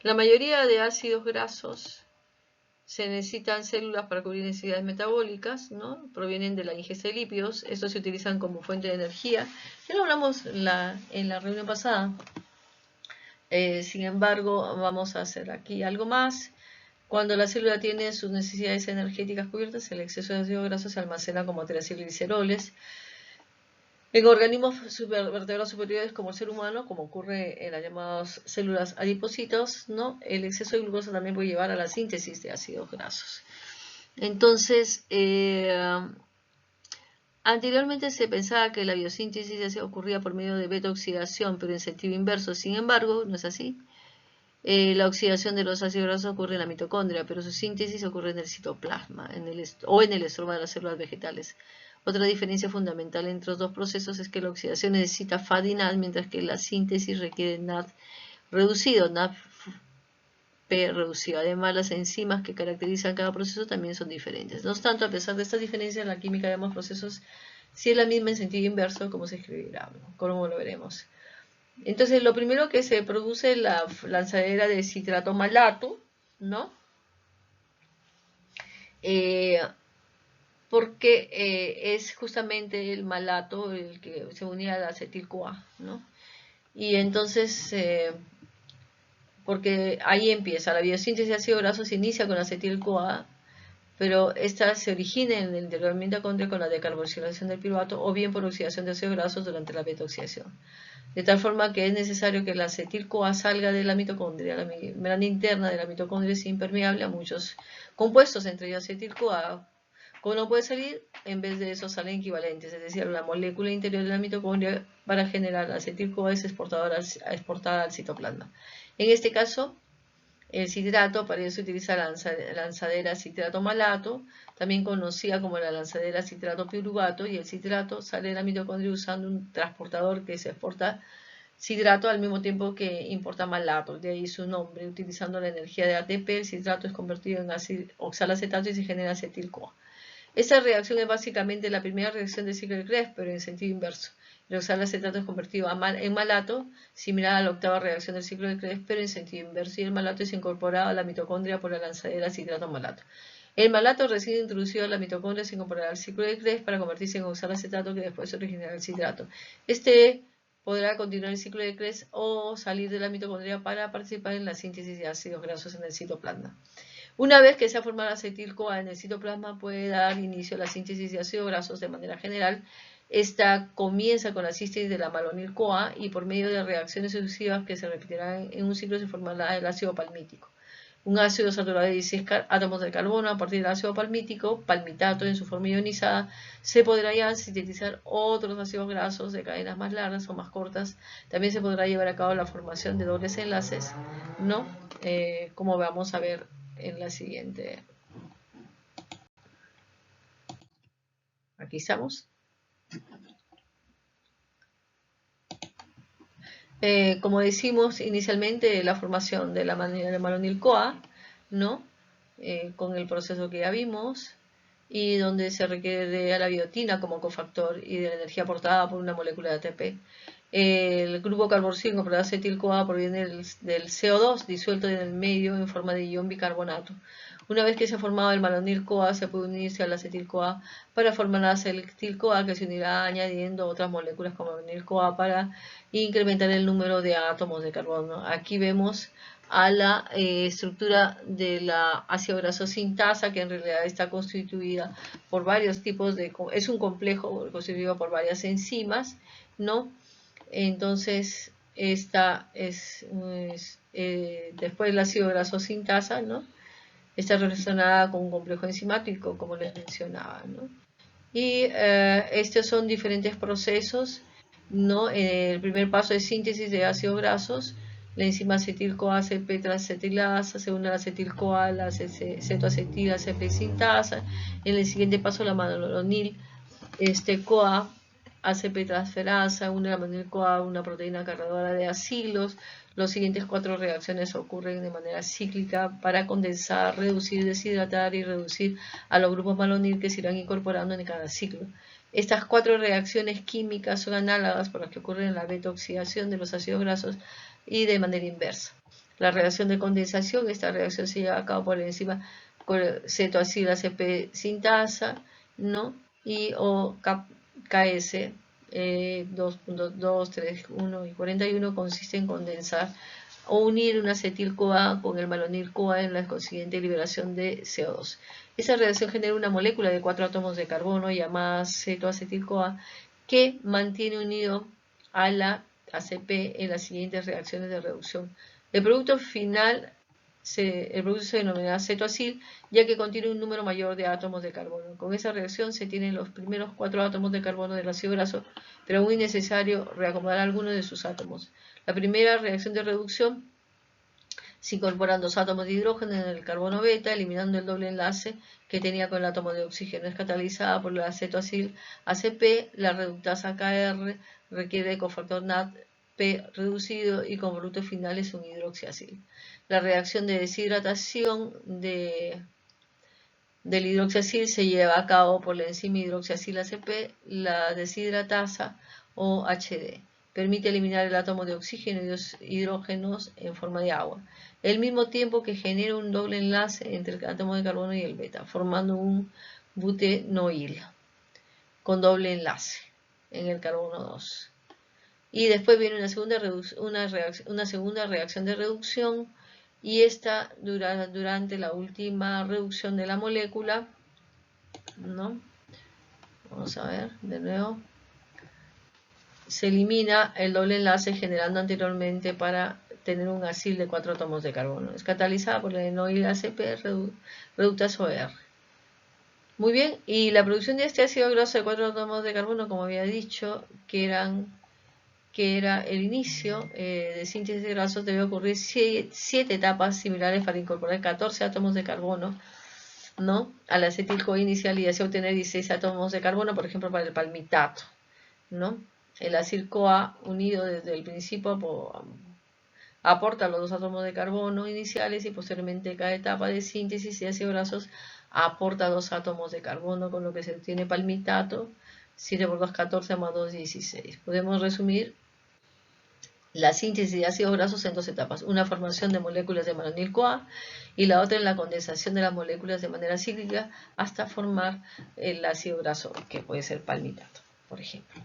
La mayoría de ácidos grasos se necesitan células para cubrir necesidades metabólicas, ¿no? Provienen de la ingesta de lípidos. Estos se utilizan como fuente de energía. Ya lo hablamos en la reunión pasada. Sin embargo, vamos a hacer aquí algo más. Cuando la célula tiene sus necesidades energéticas cubiertas, el exceso de ácidos grasos se almacena como triacilgliceroles. En organismos vertebrados superiores como el ser humano, como ocurre en las llamadas células adipocitos, ¿no?, el exceso de glucosa también puede llevar a la síntesis de ácidos grasos. Entonces, anteriormente se pensaba que la biosíntesis ocurría por medio de beta-oxidación, pero en sentido inverso. Sin embargo, no es así. La oxidación de los ácidos grasos ocurre en la mitocondria, pero su síntesis ocurre en el citoplasma o en el estroma de las células vegetales. Otra diferencia fundamental entre los dos procesos es que la oxidación necesita FAD y NAD, mientras que la síntesis requiere NAD reducido, NADP reducido. Además, las enzimas que caracterizan cada proceso también son diferentes. No obstante, a pesar de estas diferencias, en la química de ambos procesos sí es la misma en sentido inverso, como se escribirá, como lo veremos. Entonces, lo primero que se produce es la lanzadera de citrato malato, ¿no? Porque es justamente el malato el que se unía al acetil-CoA, ¿no? Y entonces, porque ahí empieza, la biosíntesis de ácido graso se inicia con acetil-CoA, pero esta se origina en el interior de la mitocondria con la decarboxilación del piruvato o bien por oxidación de ácidos grasos durante la beta-oxidación. De tal forma que es necesario que el acetil-CoA salga de la mitocondria. La membrana interna de la mitocondria es impermeable a muchos compuestos, entre ellos acetil-CoA. Como no puede salir, en vez de eso salen equivalentes, es decir, la molécula interior de la mitocondria para generar acetil-CoA es exportada al citoplasma. En este caso, el citrato, para eso se utiliza la lanzadera citrato malato, también conocida como la lanzadera citrato piruvato, y el citrato sale de la mitocondria usando un transportador que se exporta citrato al mismo tiempo que importa malato, de ahí su nombre. Utilizando la energía de ATP, el citrato es convertido en oxalacetato y se genera acetil-CoA. Esta reacción es básicamente la primera reacción del ciclo de Krebs, pero en sentido inverso. El oxalacetato es convertido en malato, similar a la octava reacción del ciclo de Krebs, pero en sentido inverso, y el malato es incorporado a la mitocondria por la lanzadera citrato-malato. El malato recién introducido a la mitocondria se incorporará al ciclo de Krebs para convertirse en oxalacetato, que después se originará el citrato. Este podrá continuar el ciclo de Krebs o salir de la mitocondria para participar en la síntesis de ácidos grasos en el citoplasma. Una vez que se ha formado acetil-CoA en el citoplasma, puede dar inicio a la síntesis de ácidos grasos de manera general. Esta comienza con la síntesis de la malonil-CoA y por medio de reacciones sucesivas que se repetirán en un ciclo se formará el ácido palmítico. Un ácido saturado de 16 átomos de carbono a partir del ácido palmítico, palmitato en su forma ionizada, se podrá ya sintetizar otros ácidos grasos de cadenas más largas o más cortas. También se podrá llevar a cabo la formación de dobles enlaces, ¿no? Como vamos a ver en la siguiente. Aquí estamos. Como decimos inicialmente, la formación de la malonil-CoA, ¿no? Con el proceso que ya vimos, y donde se requiere de la biotina como cofactor y de la energía aportada por una molécula de ATP. El grupo carboxilo con acetil-CoA proviene del CO2 disuelto en el medio en forma de ion bicarbonato. Una vez que se ha formado el malonil-CoA, se puede unirse al acetil-CoA para formar la acetil-CoA, que se unirá añadiendo otras moléculas como malonil-CoA para incrementar el número de átomos de carbono. Aquí vemos a la estructura de la ácido graso sintasa, que en realidad está constituida por varios tipos de... es un complejo constituido por varias enzimas, ¿no? Entonces, esta es después el ácido graso sintasa, ¿no? Está relacionada con un complejo enzimático, como les mencionaba, ¿no? Y estos son diferentes procesos, ¿no? El primer paso es síntesis de ácidos grasos. La enzima acetil-CoA ACP transacetilasa se une a la acetil-CoA a la cetoacetil ACP sintasa. En el siguiente paso la malonil CoA ACP transferasa une la malonil-CoA a una proteína cargadora de acilos. Las siguientes 4 reacciones ocurren de manera cíclica para condensar, reducir, deshidratar y reducir a los grupos malonil que se irán incorporando en cada ciclo. Estas 4 reacciones químicas son análogas por las que ocurren en la beta-oxidación de los ácidos grasos y de manera inversa. La reacción de condensación, esta reacción se lleva a cabo por la enzima cetoacil ACP sintasa, ¿no? Y o KS 2.2, 3, 1 y 41 consiste en condensar o unir un acetil-CoA con el malonil-CoA en la consiguiente liberación de CO2. Esa reacción genera una molécula de 4 átomos de carbono llamada cetoacetil-CoA que mantiene unido a la ACP en las siguientes reacciones de reducción. El producto final se denomina cetoacil, ya que contiene un número mayor de átomos de carbono. Con esa reacción se tienen los primeros 4 átomos de carbono del ácido graso, pero aún es necesario reacomodar algunos de sus átomos. La primera reacción de reducción se incorporan 2 átomos de hidrógeno en el carbono beta, eliminando el doble enlace que tenía con el átomo de oxígeno. Es catalizada por la cetoacil ACP, la reductasa KR requiere cofactor NADP reducido y como producto final es un hidroxiacil. La reacción de deshidratación del hidroxiacil se lleva a cabo por la enzima hidroxiacil ACP, la deshidratasa o HD. Permite eliminar el átomo de oxígeno y los hidrógenos en forma de agua, al mismo tiempo que genera un doble enlace entre el átomo de carbono y el beta, formando un butenoil con doble enlace en el carbono 2. Y después viene una segunda reacción de reducción, y esta durante la última reducción de la molécula, ¿no? Vamos a ver de nuevo. Se elimina el doble enlace generando anteriormente para tener un acil de 4 átomos de carbono. Es catalizada por la enoil ACP reductasa OR. Muy bien, y la producción de este ácido graso de 4 átomos de carbono, como había dicho, que era el inicio de síntesis de grasos, debe ocurrir 7 etapas similares para incorporar 14 átomos de carbono, ¿no? Al acetil-CoA inicial y así obtener 16 átomos de carbono, por ejemplo, para el palmitato, ¿no? El acil-CoA unido desde el principio aporta los 2 átomos de carbono iniciales y posteriormente cada etapa de síntesis de ácidos grasos aporta 2 átomos de carbono, con lo que se obtiene palmitato, 7 por 2, 14 más 2, 16. Podemos resumir la síntesis de ácidos grasos en 2 etapas, una formación de moléculas de manganil-CoA y la otra en la condensación de las moléculas de manera cíclica hasta formar el ácido graso, que puede ser palmitato, por ejemplo.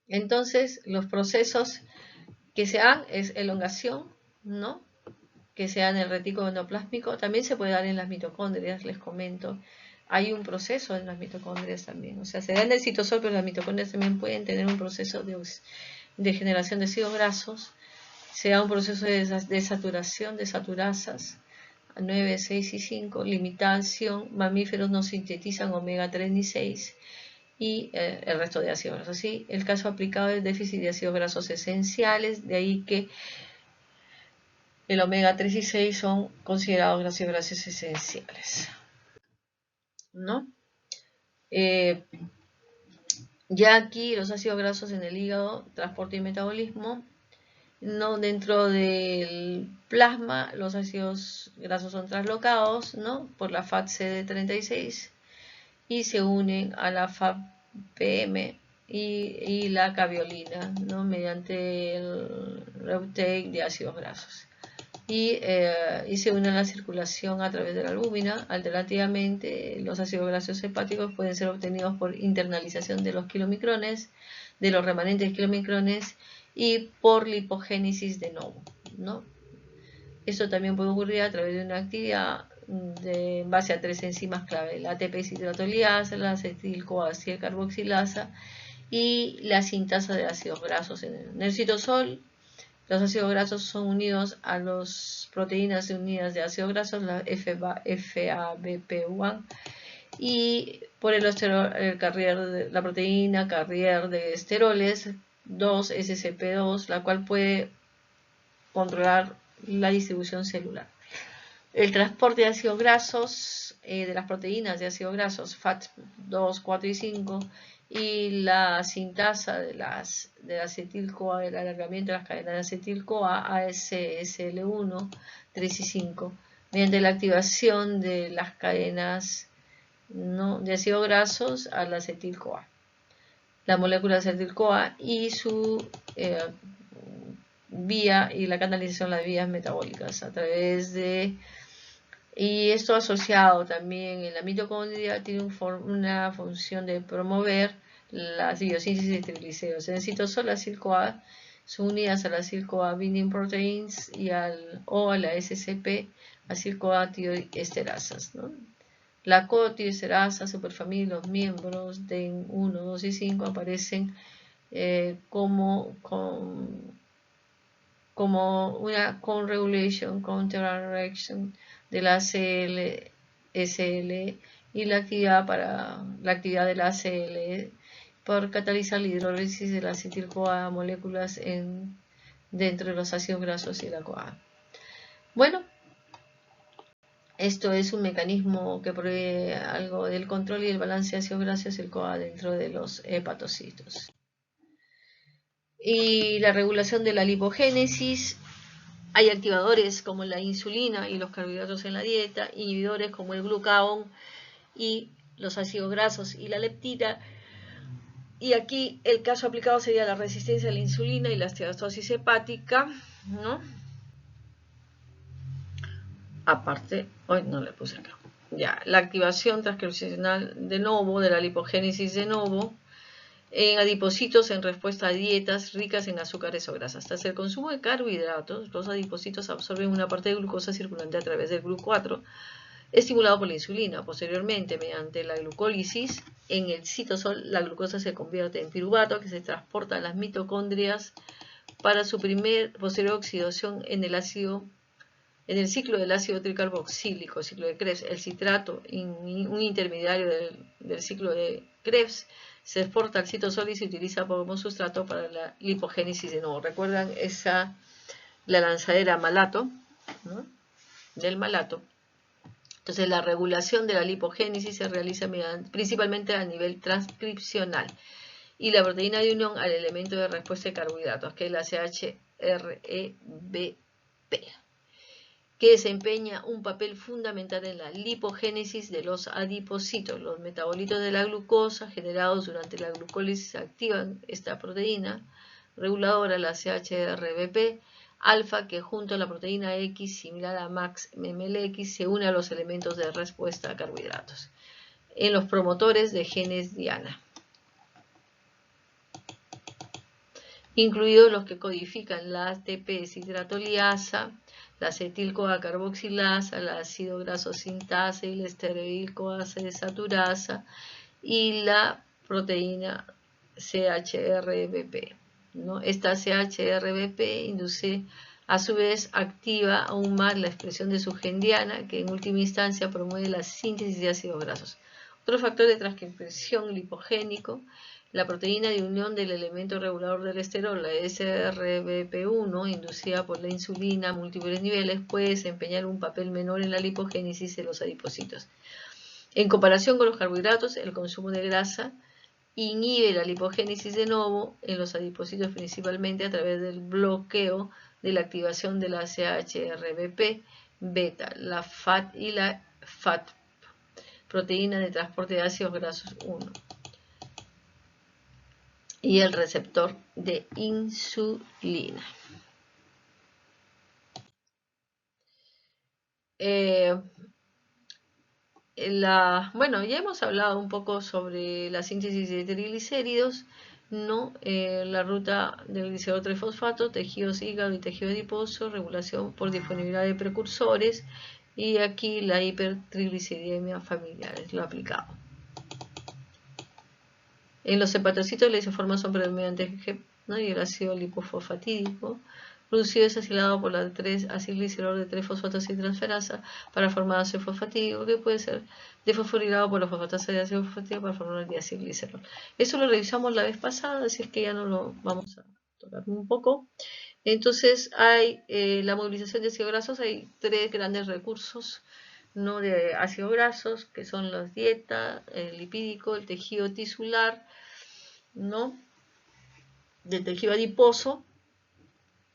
Entonces, los procesos que se dan es elongación, ¿no? Que se da en el retículo endoplásmico. También se puede dar en las mitocondrias, les comento. Hay un proceso en las mitocondrias también. O sea, se da en el citosol, pero las mitocondrias también pueden tener un proceso de generación de ácidos grasos. Se da un proceso de saturación de saturasas, 9, 6 y 5, limitación. Mamíferos no sintetizan omega 3 ni 6. Y el resto de ácidos grasos. ¿Sí? El caso aplicado es déficit de ácidos grasos esenciales, de ahí que el omega 3 y 6 son considerados ácidos grasos esenciales, ¿no? Ya aquí los ácidos grasos en el hígado, transporte y metabolismo, no dentro del plasma, los ácidos grasos son traslocados, ¿no? Por la FAT-CD36 y se unen a la FAP-PM y la caveolina, ¿no? Mediante el reuptake de ácidos grasos. Y se une a la circulación a través de la albúmina. Alternativamente, los ácidos grasos hepáticos pueden ser obtenidos por internalización de los kilomicrones, de los remanentes kilomicrones y por lipogénesis de novo, ¿no? Esto también puede ocurrir a través de una actividad en base a 3 enzimas clave: la ATP hidratoliasa, la acetil-CoA carboxilasa y la sintasa de ácidos grasos. En el citosol, los ácidos grasos son unidos a las proteínas unidas de ácidos grasos, la FABP1, y por el carrier la proteína carrier de esteroles 2-SCP2, la cual puede controlar la distribución celular. El transporte de ácidos grasos, de las proteínas de ácidos grasos FAT2, 4 y 5, y la sintasa de acetil-CoA, el alargamiento de las cadenas de acetil-CoA, ASL1, 3 y 5, mediante la activación de las cadenas, ¿no?, de ácidos grasos al acetil-CoA. la molécula acetil-CoA y su vía y la canalización de las vías metabólicas a través de... Y esto asociado también en la mitocondria tiene una función de promover la biosíntesis de triglicéridos. En el citosol, las acetil-CoA son unidas a las acetil-CoA binding proteins y o a la SCP, acetil-CoA tioesterasas, ¿no? La cotioesterasa superfamilia y los miembros de 1, 2 y 5 aparecen como una conregulation, counterreaction de la ACL-SL y la actividad de la ACL por catalizar la hidrólisis de la acetil-CoA moléculas dentro de los ácidos grasos y la CoA. Bueno, esto es un mecanismo que provee algo del control y el balance de ácidos grasos y el CoA dentro de los hepatocitos. Y la regulación de la lipogénesis. Hay activadores como la insulina y los carbohidratos en la dieta, inhibidores como el glucagón y los ácidos grasos y la leptina. Y aquí el caso aplicado sería la resistencia a la insulina y la esteatosis hepática, ¿no? Aparte, hoy no le puse acá. Ya, la activación transcripcional de novo, de la lipogénesis de novo, en adipocitos en respuesta a dietas ricas en azúcares o grasas. Tras el consumo de carbohidratos, los adipocitos absorben una parte de glucosa circulante a través del GLUT4, estimulado por la insulina. Posteriormente, mediante la glucólisis, en el citosol, la glucosa se convierte en piruvato, que se transporta a las mitocondrias para su posterior oxidación en el ciclo del ácido tricarboxílico, ciclo de Krebs. El citrato, un intermediario del ciclo de Krebs, se exporta al citosol y se utiliza como sustrato para la lipogénesis de nuevo. ¿Recuerdan la lanzadera malato, ¿no? Del malato? Entonces la regulación de la lipogénesis se realiza principalmente a nivel transcripcional y la proteína de unión al elemento de respuesta de carbohidratos, que es la CHREBP, que desempeña un papel fundamental en la lipogénesis de los adipocitos. Los metabolitos de la glucosa generados durante la glucólisis activan esta proteína reguladora, la CHRBP alfa, que junto a la proteína X similar a MAX-MLX se une a los elementos de respuesta a carbohidratos en los promotores de genes diana, incluidos los que codifican la ATP citratoliasa, la acetil-CoA carboxilasa, la ácido graso sintasa y la esteroil-CoA desaturasa y la proteína CHRBP, ¿no? Esta CHRBP induce, a su vez, activa aún más la expresión de su gen diana, que en última instancia promueve la síntesis de ácidos grasos. Otro factor de transcripción lipogénico, la proteína de unión del elemento regulador del esterol, la SRBP1, inducida por la insulina a múltiples niveles, puede desempeñar un papel menor en la lipogénesis de los adipocitos. En comparación con los carbohidratos, el consumo de grasa inhibe la lipogénesis de novo en los adipocitos principalmente a través del bloqueo de la activación de la CHRBP beta, la FAT y la FAT, proteína de transporte de ácidos grasos 1. Y el receptor de insulina. Bueno, ya hemos hablado un poco sobre la síntesis de triglicéridos, ¿no? La ruta del glicerol trifosfato, tejidos hígado y tejido adiposo, regulación por disponibilidad de precursores, y aquí la hipertrigliceridemia familiar es lo aplicado. En los hepatocitos las isoformas son predominantes, ¿no? Y el ácido lipofosfatídico producido es acilado por la acilglicerol de 3-fosfatosilitransferasa para formar ácido fosfatídico, que puede ser desfosforilado por la fosfatasa de ácido fosfatídico para formar el diacilglicerol. Eso lo revisamos la vez pasada, así es que ya no lo vamos a tocar un poco. Entonces hay la movilización de ácidos grasos, hay 3 grandes recursos, ¿no? De ácidos grasos, que son las dietas, el lipídico, el tejido tisular, ¿no? Del tejido adiposo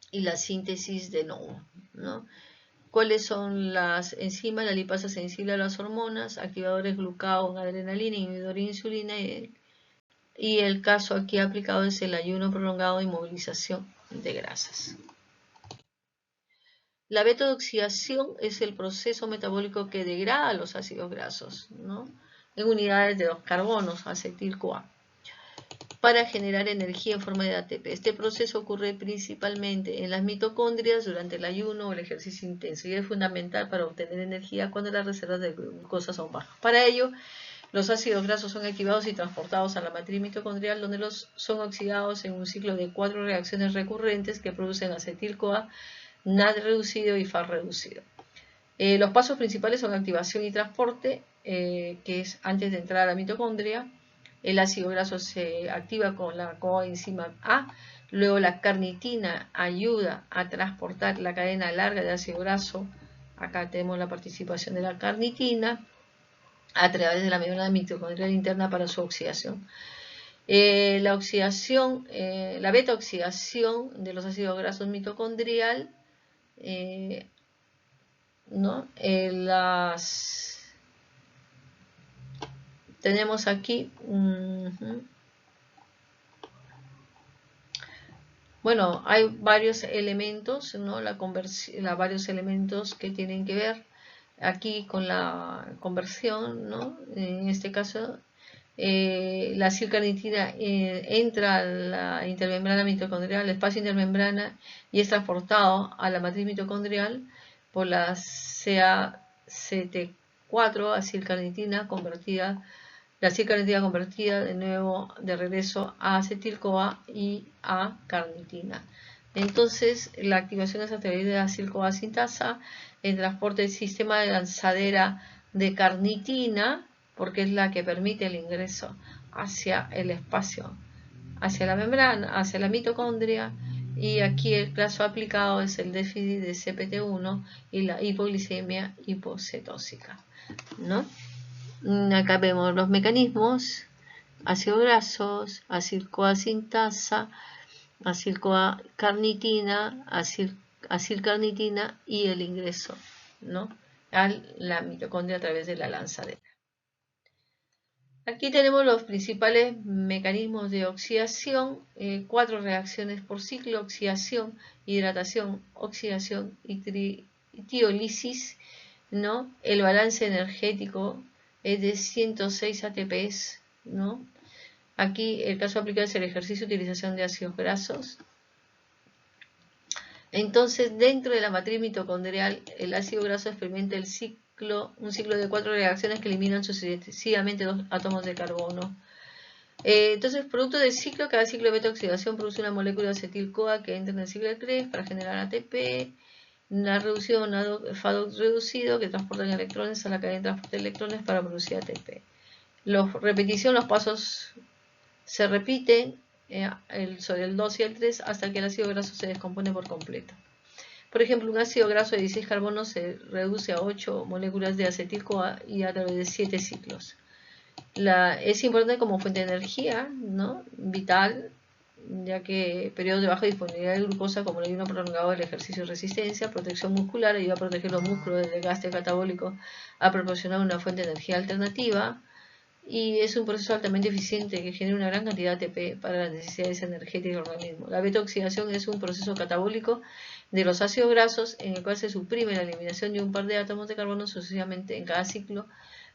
y la síntesis de novo, ¿no? ¿Cuáles son las enzimas? La lipasa sensible a las hormonas, activadores glucagón, adrenalina, inhibidor de insulina y Y el caso aquí aplicado es el ayuno prolongado y movilización de grasas. La beta-oxidación es el proceso metabólico que degrada los ácidos grasos, ¿no?, en unidades de 2 carbonos, acetil-CoA, para generar energía en forma de ATP. Este proceso ocurre principalmente en las mitocondrias durante el ayuno o el ejercicio intenso y es fundamental para obtener energía cuando las reservas de glucosa son bajas. Para ello, los ácidos grasos son activados y transportados a la matriz mitocondrial, donde son oxidados en un ciclo de 4 reacciones recurrentes que producen acetil-CoA, NAD reducido y FAD reducido. Los pasos principales son activación y transporte, que es antes de entrar a la mitocondria. El ácido graso se activa con la coenzima A. Luego la carnitina ayuda a transportar la cadena larga de ácido graso. Acá tenemos la participación de la carnitina a través de la membrana mitocondrial interna para su oxidación. La beta-oxidación de los ácidos grasos mitocondrial, ¿no? Tenemos aquí, bueno, hay varios elementos, ¿no? Varios elementos que tienen que ver aquí con la conversión, ¿no? En este caso, la acilcarnitina entra a la intermembrana mitocondrial, el espacio intermembrana, y es transportado a la matriz mitocondrial por la CaCT4, acilcarnitina convertida. La acilcarnitina convertida de nuevo de regreso a acetil-CoA y a carnitina. Entonces, la activación es a través de la acil-CoA sintasa, el transporte del sistema de lanzadera de carnitina, porque es la que permite el ingreso hacia el espacio, hacia la membrana, hacia la mitocondria, y aquí el caso aplicado es el déficit de CPT1 y la hipoglicemia hipocetósica, ¿no? Acá vemos los mecanismos: ácidos grasos, acil-CoA sintasa, acil-CoA carnitina, acilcarnitina y el ingreso, ¿no?, a la mitocondria a través de la lanzadera. Aquí tenemos los principales mecanismos de oxidación, 4 reacciones por ciclo: oxidación, hidratación, oxidación y tiólisis, ¿no? El balance energético es de 106 ATPs, ¿no? Aquí el caso aplicado es el ejercicio de utilización de ácidos grasos. Entonces, dentro de la matriz mitocondrial, el ácido graso experimenta un ciclo de 4 reacciones que eliminan sucesivamente 2 átomos de carbono. Entonces, producto del ciclo, cada ciclo de beta-oxidación produce una molécula de acetil-CoA que entra en el ciclo de Krebs para generar ATP. NAD reducido o FAD reducido que transportan electrones a la cadena de transporte de electrones para producir ATP. Los pasos se repiten sobre el 2 y el 3 hasta que el ácido graso se descompone por completo. Por ejemplo, un ácido graso de 16 carbonos se reduce a 8 moléculas de acetil-CoA y a través de 7 ciclos. Es importante como fuente de energía, ¿no?, vital, ya que periodos de baja disponibilidad de glucosa como el ayuno prolongado del ejercicio de resistencia, protección muscular, ayuda a proteger los músculos del desgaste catabólico, a proporcionar una fuente de energía alternativa, y es un proceso altamente eficiente que genera una gran cantidad de ATP para las necesidades energéticas del organismo. La beta-oxidación es un proceso catabólico de los ácidos grasos en el cual se suprime la eliminación de un par de átomos de carbono sucesivamente en cada ciclo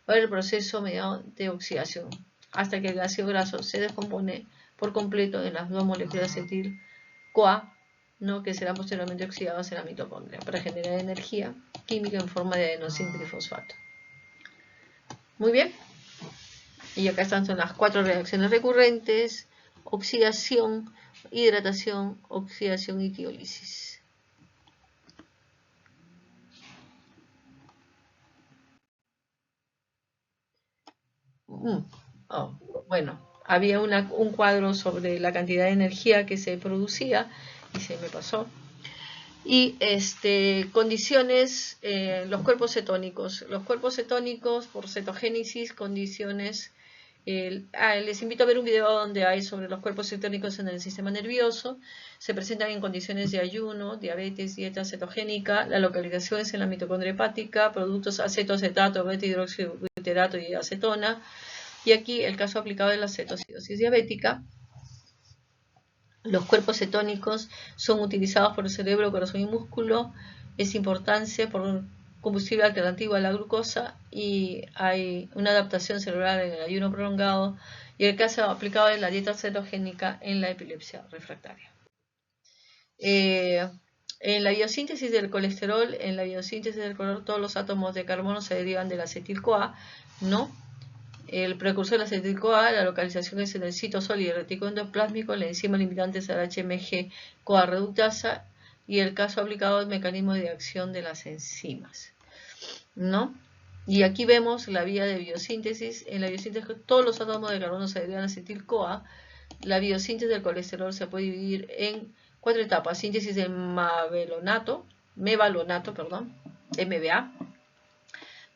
para el proceso mediante oxidación, hasta que el ácido graso se descompone por completo en las 2 moléculas de acetil-CoA, ¿no?, que serán posteriormente oxidadas en la mitocondria para generar energía química en forma de adenosín trifosfato. Muy bien. Y acá están las 4 reacciones recurrentes: oxidación, hidratación, oxidación y tiólisis. Bueno, había un cuadro sobre la cantidad de energía que se producía y se me pasó. Y condiciones, los cuerpos cetónicos. Los cuerpos cetónicos por cetogénesis, condiciones. Les invito a ver un video donde hay sobre los cuerpos cetónicos en el sistema nervioso. Se presentan en condiciones de ayuno, diabetes, dieta cetogénica. La localización es en la mitocondria hepática, productos acetato, beta-hidroxibutirato y acetona. Y aquí el caso aplicado de la cetoacidosis diabética. Los cuerpos cetónicos son utilizados por el cerebro, corazón y músculo. Es importante por un combustible alternativo a la glucosa y hay una adaptación cerebral en el ayuno prolongado y el caso aplicado de la dieta cetogénica en la epilepsia refractaria. En la biosíntesis del colesterol, todos los átomos de carbono se derivan del acetil-CoA, ¿no? El precursor del acetil-CoA, la localización es en el citosol y el retículo endoplásmico, la enzima limitante es la HMG-CoA reductasa y el caso aplicado al mecanismo de acción de las enzimas, ¿no? Y aquí vemos la vía de biosíntesis. En la biosíntesis todos los átomos de carbono se derivan de acetil-CoA. La biosíntesis del colesterol se puede dividir en 4 etapas: síntesis de mevalonato, MBA.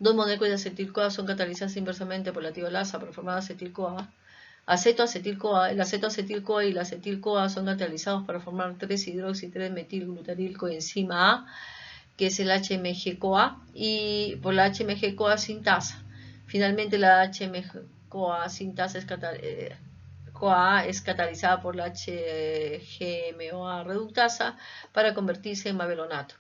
2 moléculas de acetil-CoA son catalizadas inversamente por la tiolasa para formar acetil-CoA. Aceto-acetil-CoA, el aceto-acetil-CoA y el acetil-CoA son catalizados para formar 3-hidroxi-3-metilglutaril coenzima A, que es el HMG-CoA, y por la HMG-CoA sintasa. Finalmente, la HMG-CoA sintasa CoA es catalizada por la HGMOA reductasa para convertirse en mavalonato.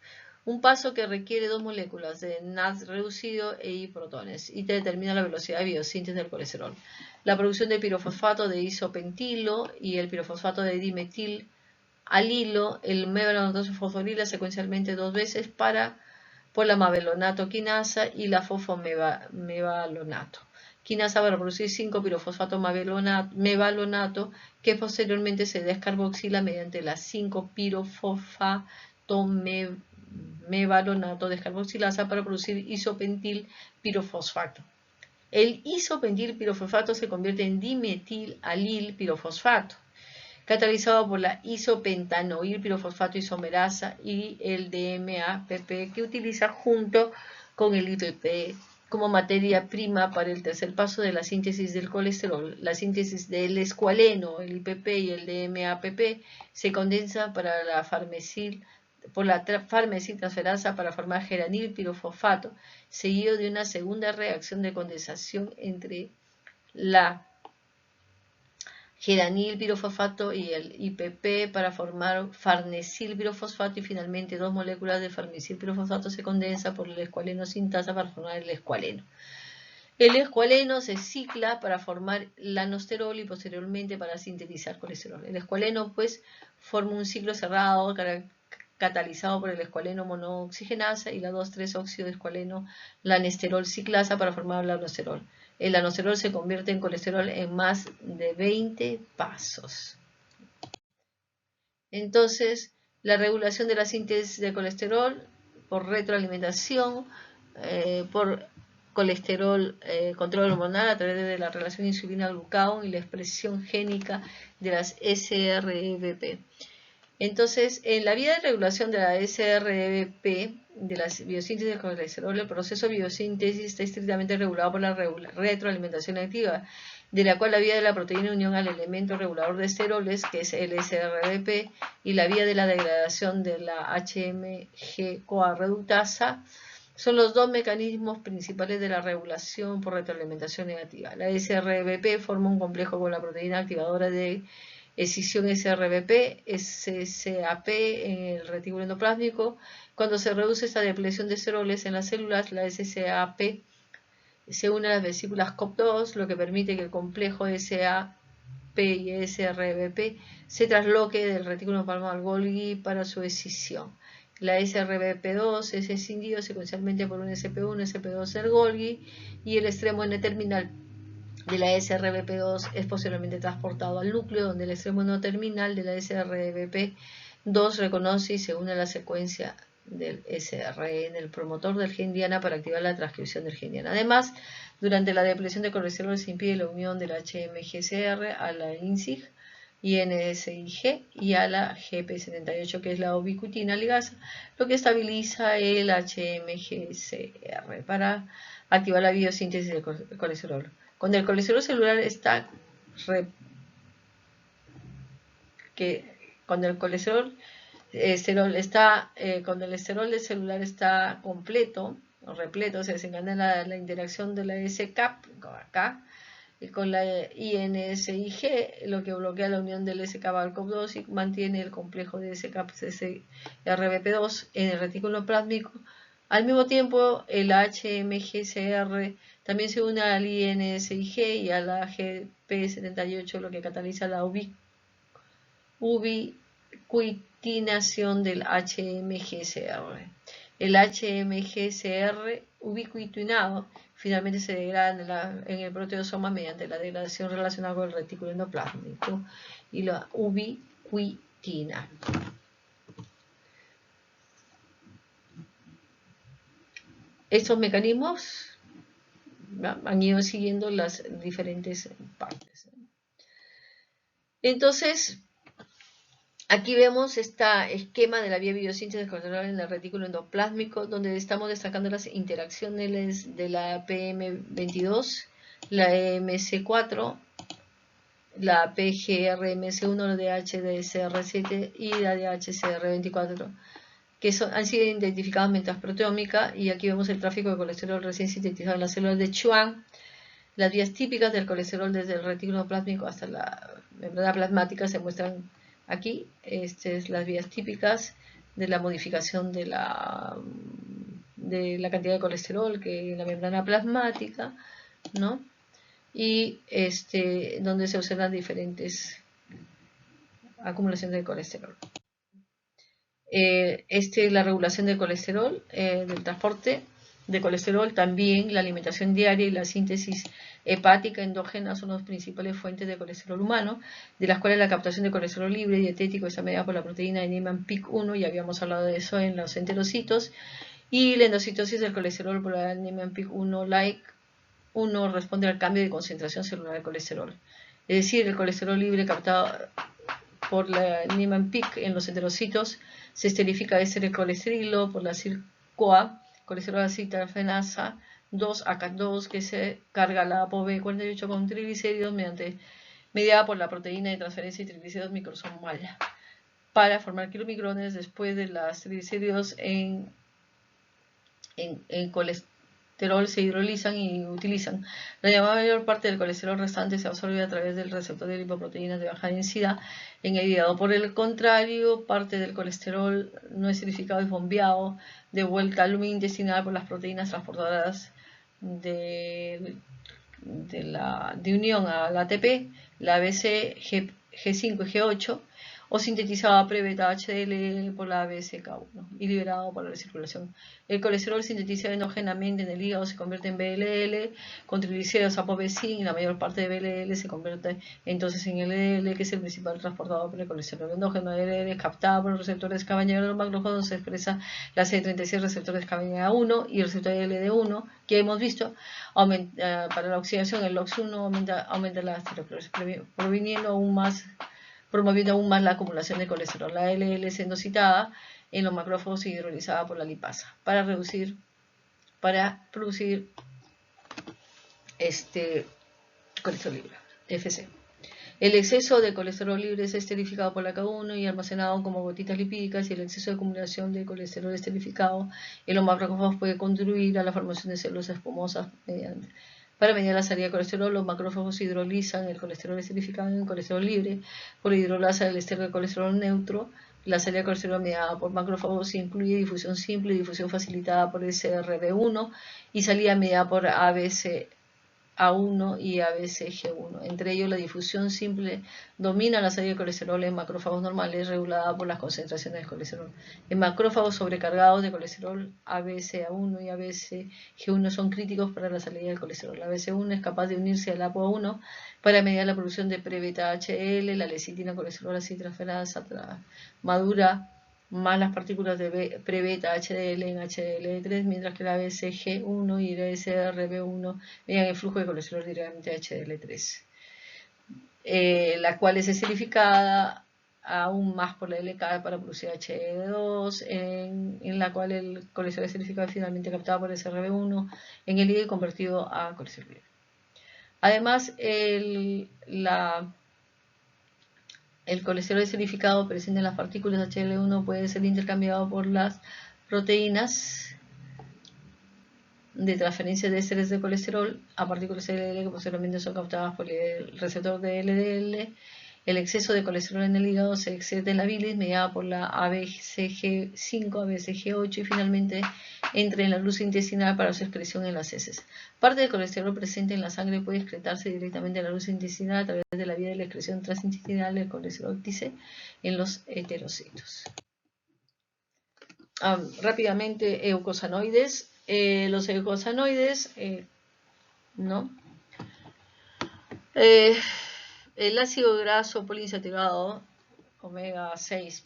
Un paso que requiere 2 moléculas de NAD reducido y protones y te determina la velocidad de biosíntesis del colesterol. La producción de pirofosfato de isopentilo y el pirofosfato de dimetil alilo, el mevalonato se fosforila secuencialmente 2 veces por la mavalonato quinasa y la fosfomevalonato quinasa para producir 5-pirofosfato mevalonato que posteriormente se descarboxila mediante la 5-pirofosfato mevalonato descarboxilasa para producir isopentil pirofosfato. El isopentil pirofosfato se convierte en dimetil alil pirofosfato, catalizado por la isopentanoil pirofosfato isomerasa y el DMAPP que utiliza junto con el IPP como materia prima para el tercer paso de la síntesis del colesterol. La síntesis del escualeno, el IPP y el DMAPP se condensa para la farmesiltransferasa para formar geranil pirofosfato, seguido de una segunda reacción de condensación entre la geranil pirofosfato y el IPP para formar farnesil pirofosfato y finalmente 2 moléculas de farnesil pirofosfato se condensan por el escualeno sintasa para formar el escualeno. El escualeno se cicla para formar lanosterol y posteriormente para sintetizar colesterol. El escualeno pues forma un ciclo cerrado catalizado por el escualeno monooxigenasa y la 2,3-óxido de escualeno lanesterol ciclasa para formar lanosterol. El lanosterol se convierte en colesterol en más de 20 pasos. Entonces, la regulación de la síntesis de colesterol por retroalimentación, por colesterol, control hormonal a través de la relación insulina-glucagón y la expresión génica de las SRBP. Entonces, en la vía de regulación de la SRBP, de la biosíntesis del colesterol, el proceso de biosíntesis está estrictamente regulado por la retroalimentación activa, de la cual la vía de la proteína unión al elemento regulador de esteroles, que es el SRBP, y la vía de la degradación de la HMG-CoA reductasa, son los 2 mecanismos principales de la regulación por retroalimentación negativa. La SRBP forma un complejo con la proteína activadora de escisión SRBP, SCAP en el retículo endoplásmico. Cuando se reduce esta depresión de esteroles en las células, la SCAP se une a las vesículas COP2, lo que permite que el complejo SAP y SRBP se trasloque del retículo endoplásmico al Golgi para su escisión. La SRBP2 es escindido secuencialmente por un SP1, SP2 del Golgi y el extremo N-terminal de la SRBP2 es posteriormente transportado al núcleo, donde el extremo no terminal de la SRBP2 reconoce y se une a la secuencia del SRN, el promotor del gen diana, para activar la transcripción del gen diana. Además, durante la depresión de colesterol se impide la unión de la HMGCR a la INSIG y NSIG y a la GP78, que es la ubiquitina ligasa, lo que estabiliza el HMGCR para activar la biosíntesis del colesterol. Cuando el colesterol celular está cuando el esterol celular está completo o repleto, se desencadena la interacción de la SCAP acá con la INSIG, lo que bloquea la unión del SK-CoP2 y mantiene el complejo de SK-RBP2 en el retículo plásmico. Al mismo tiempo, el HMGCR también se une al INSIG y a la GP78, lo que cataliza la ubiquitinación del HMGCR. El HMGCR ubiquitinado finalmente se degrada en el proteosoma mediante la degradación relacionada con el retículo endoplásmico y la ubiquitina. Estos mecanismos han ido siguiendo las diferentes partes. Entonces, aquí vemos este esquema de la vía biosíntesis colesterol en el retículo endoplásmico, donde estamos destacando las interacciones de la PM22, la MC4, la PGRMS1, la DHDCR7 y la DHCR24, que han sido identificadas mientras proteómica, y aquí vemos el tráfico de colesterol recién sintetizado en las células de Schwann, las vías típicas del colesterol desde el retículo plásmico hasta la membrana plasmática se muestran aquí. Estas son las vías típicas de la modificación de la cantidad de colesterol que en la membrana plasmática, ¿no? Y donde se observan diferentes acumulaciones de colesterol. La regulación del colesterol, del transporte de colesterol, también la alimentación diaria y la síntesis hepática endógena son las principales fuentes de colesterol humano, de las cuales la captación de colesterol libre dietético está mediada por la proteína de Niemann-Pick 1, ya habíamos hablado de eso en los enterocitos, y la endocitosis del colesterol por la Niemann-Pick 1 1 responde al cambio de concentración celular de colesterol. Es decir, el colesterol libre captado por la Niemann-Pick en los enterocitos se esterifica de colesterilo por la CIRCOA, colesterol acetilfenasa 2 ACAT2, que se carga la ApoB48 con triglicéridos mediada por la proteína de transferencia de triglicéridos microsomal para formar kilomicrones. Después de las triglicéridos en colesterol se hidrolizan y utilizan. La mayor parte del colesterol restante se absorbe a través del receptor de lipoproteínas de baja densidad en el hígado. Por el contrario, parte del colesterol no esterificado es bombeado de vuelta al lumen intestinal por las proteínas transportadoras de unión al ATP, la ABC, G5 y G8, o sintetizada pre-beta HDL por la ABCK1 y liberado por la recirculación. El colesterol sintetizado endógenamente en el hígado se convierte en BLL, con triglicéridos ApoB5, y la mayor parte de BLL se convierte entonces en LDL, que es el principal transportador por el colesterol endógeno. El LDL es captado por los receptores Cabañera de los macrófagos, donde se expresa la CD36 receptores Cabañera1 y el receptor LD1, que hemos visto. Para la oxidación, el LOX1 aumenta la esteroesclerosis, promoviendo aún más la acumulación de colesterol. La LL es endocitada en los macrófagos y hidrolizada por la lipasa para producir colesterol libre, FC. El exceso de colesterol libre es esterificado por la K1 y almacenado como gotitas lipídicas, y el exceso de acumulación de colesterol esterificado en los macrófagos puede contribuir a la formación de células esponjosas para medir la salida de colesterol. Los macrófagos hidrolizan el colesterol esterificado en colesterol libre por hidrolasa del estero de colesterol neutro. La salida de colesterol mediada por macrófagos incluye difusión simple, difusión facilitada por SRB1 y salida mediada por ABC-A1 y ABCG1. Entre ellos, la difusión simple domina la salida de colesterol en macrófagos normales, regulada por las concentraciones de colesterol. En macrófagos sobrecargados de colesterol, ABCA1 y ABCG1 son críticos para la salida del colesterol. La ABCA1 es capaz de unirse al ApoA1 para mediar la producción de pre-beta HDL, la lecitina, colesterol acetiltransferasa madura, más las partículas de pre-beta HDL en HDL3, mientras que la BCG1 y la SRB1 median el flujo de colesterol directamente a HDL3, la cual es esterificada aún más por la LK para producir HDL2, en la cual el colesterol esterificado es finalmente captado por SRB1 en el hígado y convertido a colesterol libre. Además, el colesterol esterificado presente en las partículas HDL1 puede ser intercambiado por las proteínas de transferencia de ésteres de colesterol a partículas LDL que posteriormente son captadas por el receptor de LDL. El exceso de colesterol en el hígado se excreta en la bilis mediada por la ABCG5, ABCG8 y finalmente entra en la luz intestinal para su excreción en las heces. Parte del colesterol presente en la sangre puede excretarse directamente en la luz intestinal a través de la vía de la excreción transintestinal del colesterol TIC en los heterocitos. Rápidamente, eucosanoides. Los eucosanoides, ¿no? El ácido graso poliinsaturado, omega 6,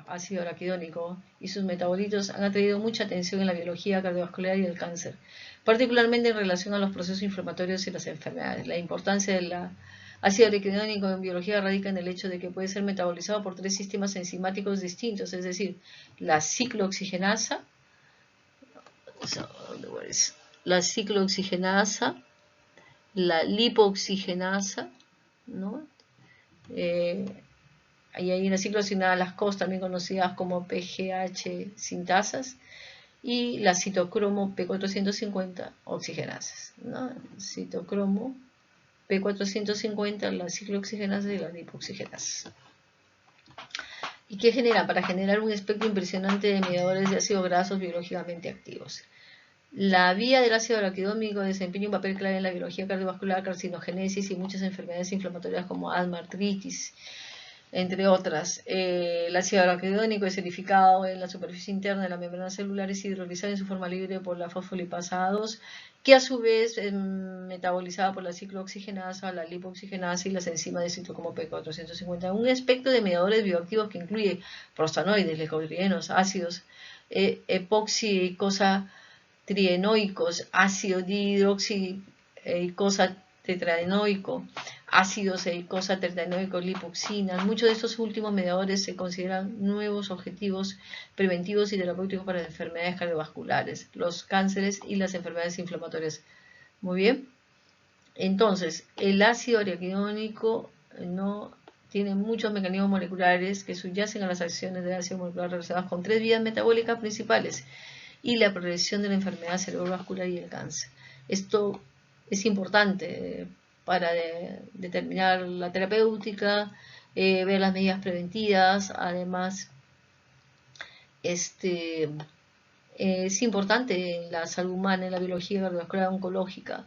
ácido araquidónico y sus metabolitos han atraído mucha atención en la biología cardiovascular y el cáncer, particularmente en relación a los procesos inflamatorios y las enfermedades. La importancia del ácido araquidónico en biología radica en el hecho de que puede ser metabolizado por 3 sistemas enzimáticos distintos, es decir, la ciclooxigenasa, la lipooxigenasa, ¿no? Ahí hay una ciclooxigenasa, las COS, también conocidas como PGH sintasas, y la citocromo P450 oxigenasas, ¿no? Citocromo P450, la ciclooxigenasa y la lipooxigenasa. ¿Y qué genera? Para generar un espectro impresionante de mediadores de ácidos grasos biológicamente activos. La vía del ácido araquidónico desempeña un papel clave en la biología cardiovascular, carcinogénesis y muchas enfermedades inflamatorias como asma, artritis, entre otras. El ácido araquidónico es esterificado en la superficie interna de la membrana celular y es hidrolizado en su forma libre por la fosfolipasa A2, que a su vez es metabolizada por la ciclooxigenasa, la lipooxigenasa y las enzimas de citocromo P450. Un espectro de mediadores bioactivos que incluye prostanoides, leucotrienos, ácidos epoxi-eicosa trienoicos, ácido dihidroxi-eicosa tetraenoico, ácidos eicosa tetraenoicos, lipoxinas. Muchos de estos últimos mediadores se consideran nuevos objetivos preventivos y terapéuticos para las enfermedades cardiovasculares, los cánceres y las enfermedades inflamatorias. Muy bien. Entonces, el ácido araquidónico no tiene muchos mecanismos moleculares que subyacen a las acciones del ácido molecular relacionadas con 3 vías metabólicas principales y la progresión de la enfermedad cerebrovascular y el cáncer. Esto es importante para determinar la terapéutica, ver las medidas preventivas. Además, es importante en la salud humana, en la biología cardiovascular oncológica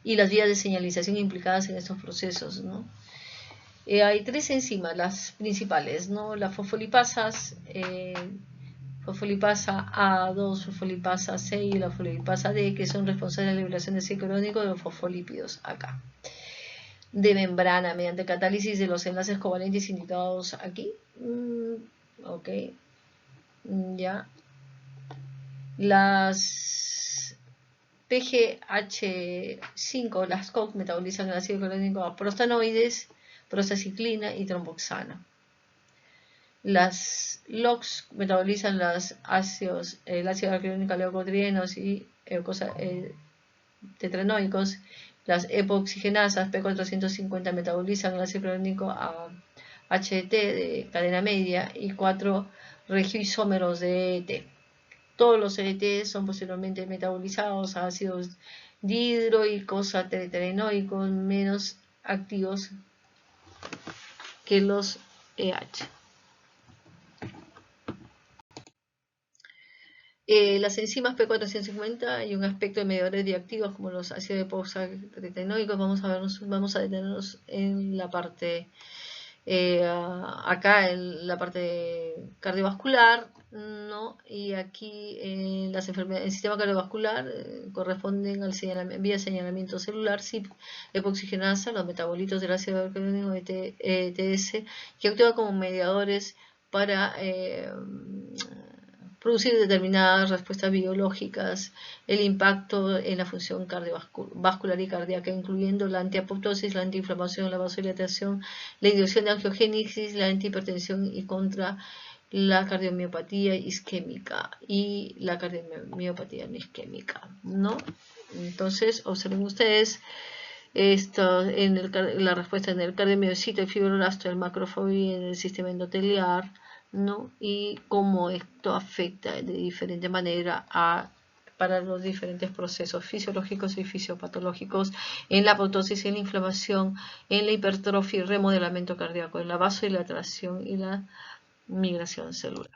y las vías de señalización implicadas en estos procesos, ¿no? Hay 3 enzimas, las principales, ¿no? Las fosfolipasas, fosfolipasa A2, fosfolipasa C y la fosfolipasa D, que son responsables de la liberación de ciclo crónico de los fosfolípidos acá, de membrana, mediante catálisis de los enlaces covalentes indicados aquí. Ok, ya. Las PGH5, las COX, metabolizan el ácido clorhídrico a prostanoides, prostaciclina y tromboxana. Las LOX metabolizan los ácidos, el ácido araquidónico, leucotrienos y tetraenoicos. Las epoxigenasas P450 metabolizan el ácido clorhídrico a HT de cadena media y 4 regioisómeros de ET. Todos los ET son posteriormente metabolizados a ácidos dihidroicosa tetraenoicos menos activos que los EH. Las enzimas P450 y un aspecto de mediadores bioactivos como los ácidos epoxitretinoicos. Vamos a detenernos en la parte acá en la parte cardiovascular, ¿no? Y aquí las enfermedades, el sistema cardiovascular corresponden al vía de señalamiento celular, CYP, epoxigenasa, los metabolitos del ácido araquidónico ETS, que actúan como mediadores para producir determinadas respuestas biológicas, el impacto en la función cardiovascular y cardíaca, incluyendo la antiapoptosis, la antiinflamación, la vasodilatación, la inducción de angiogénesis, la antihipertensión y contra la cardiomiopatía isquémica y la cardiomiopatía no isquémica, ¿no? Entonces, observen ustedes esto la respuesta en el cardiomiocito, el fibroblasto, el macrófago y en el sistema endoteliar, ¿no? Y cómo esto afecta de diferente manera a para los diferentes procesos fisiológicos y fisiopatológicos en la apoptosis, en la inflamación, en la hipertrofia y remodelamiento cardíaco, en la vasodilatación y la migración celular.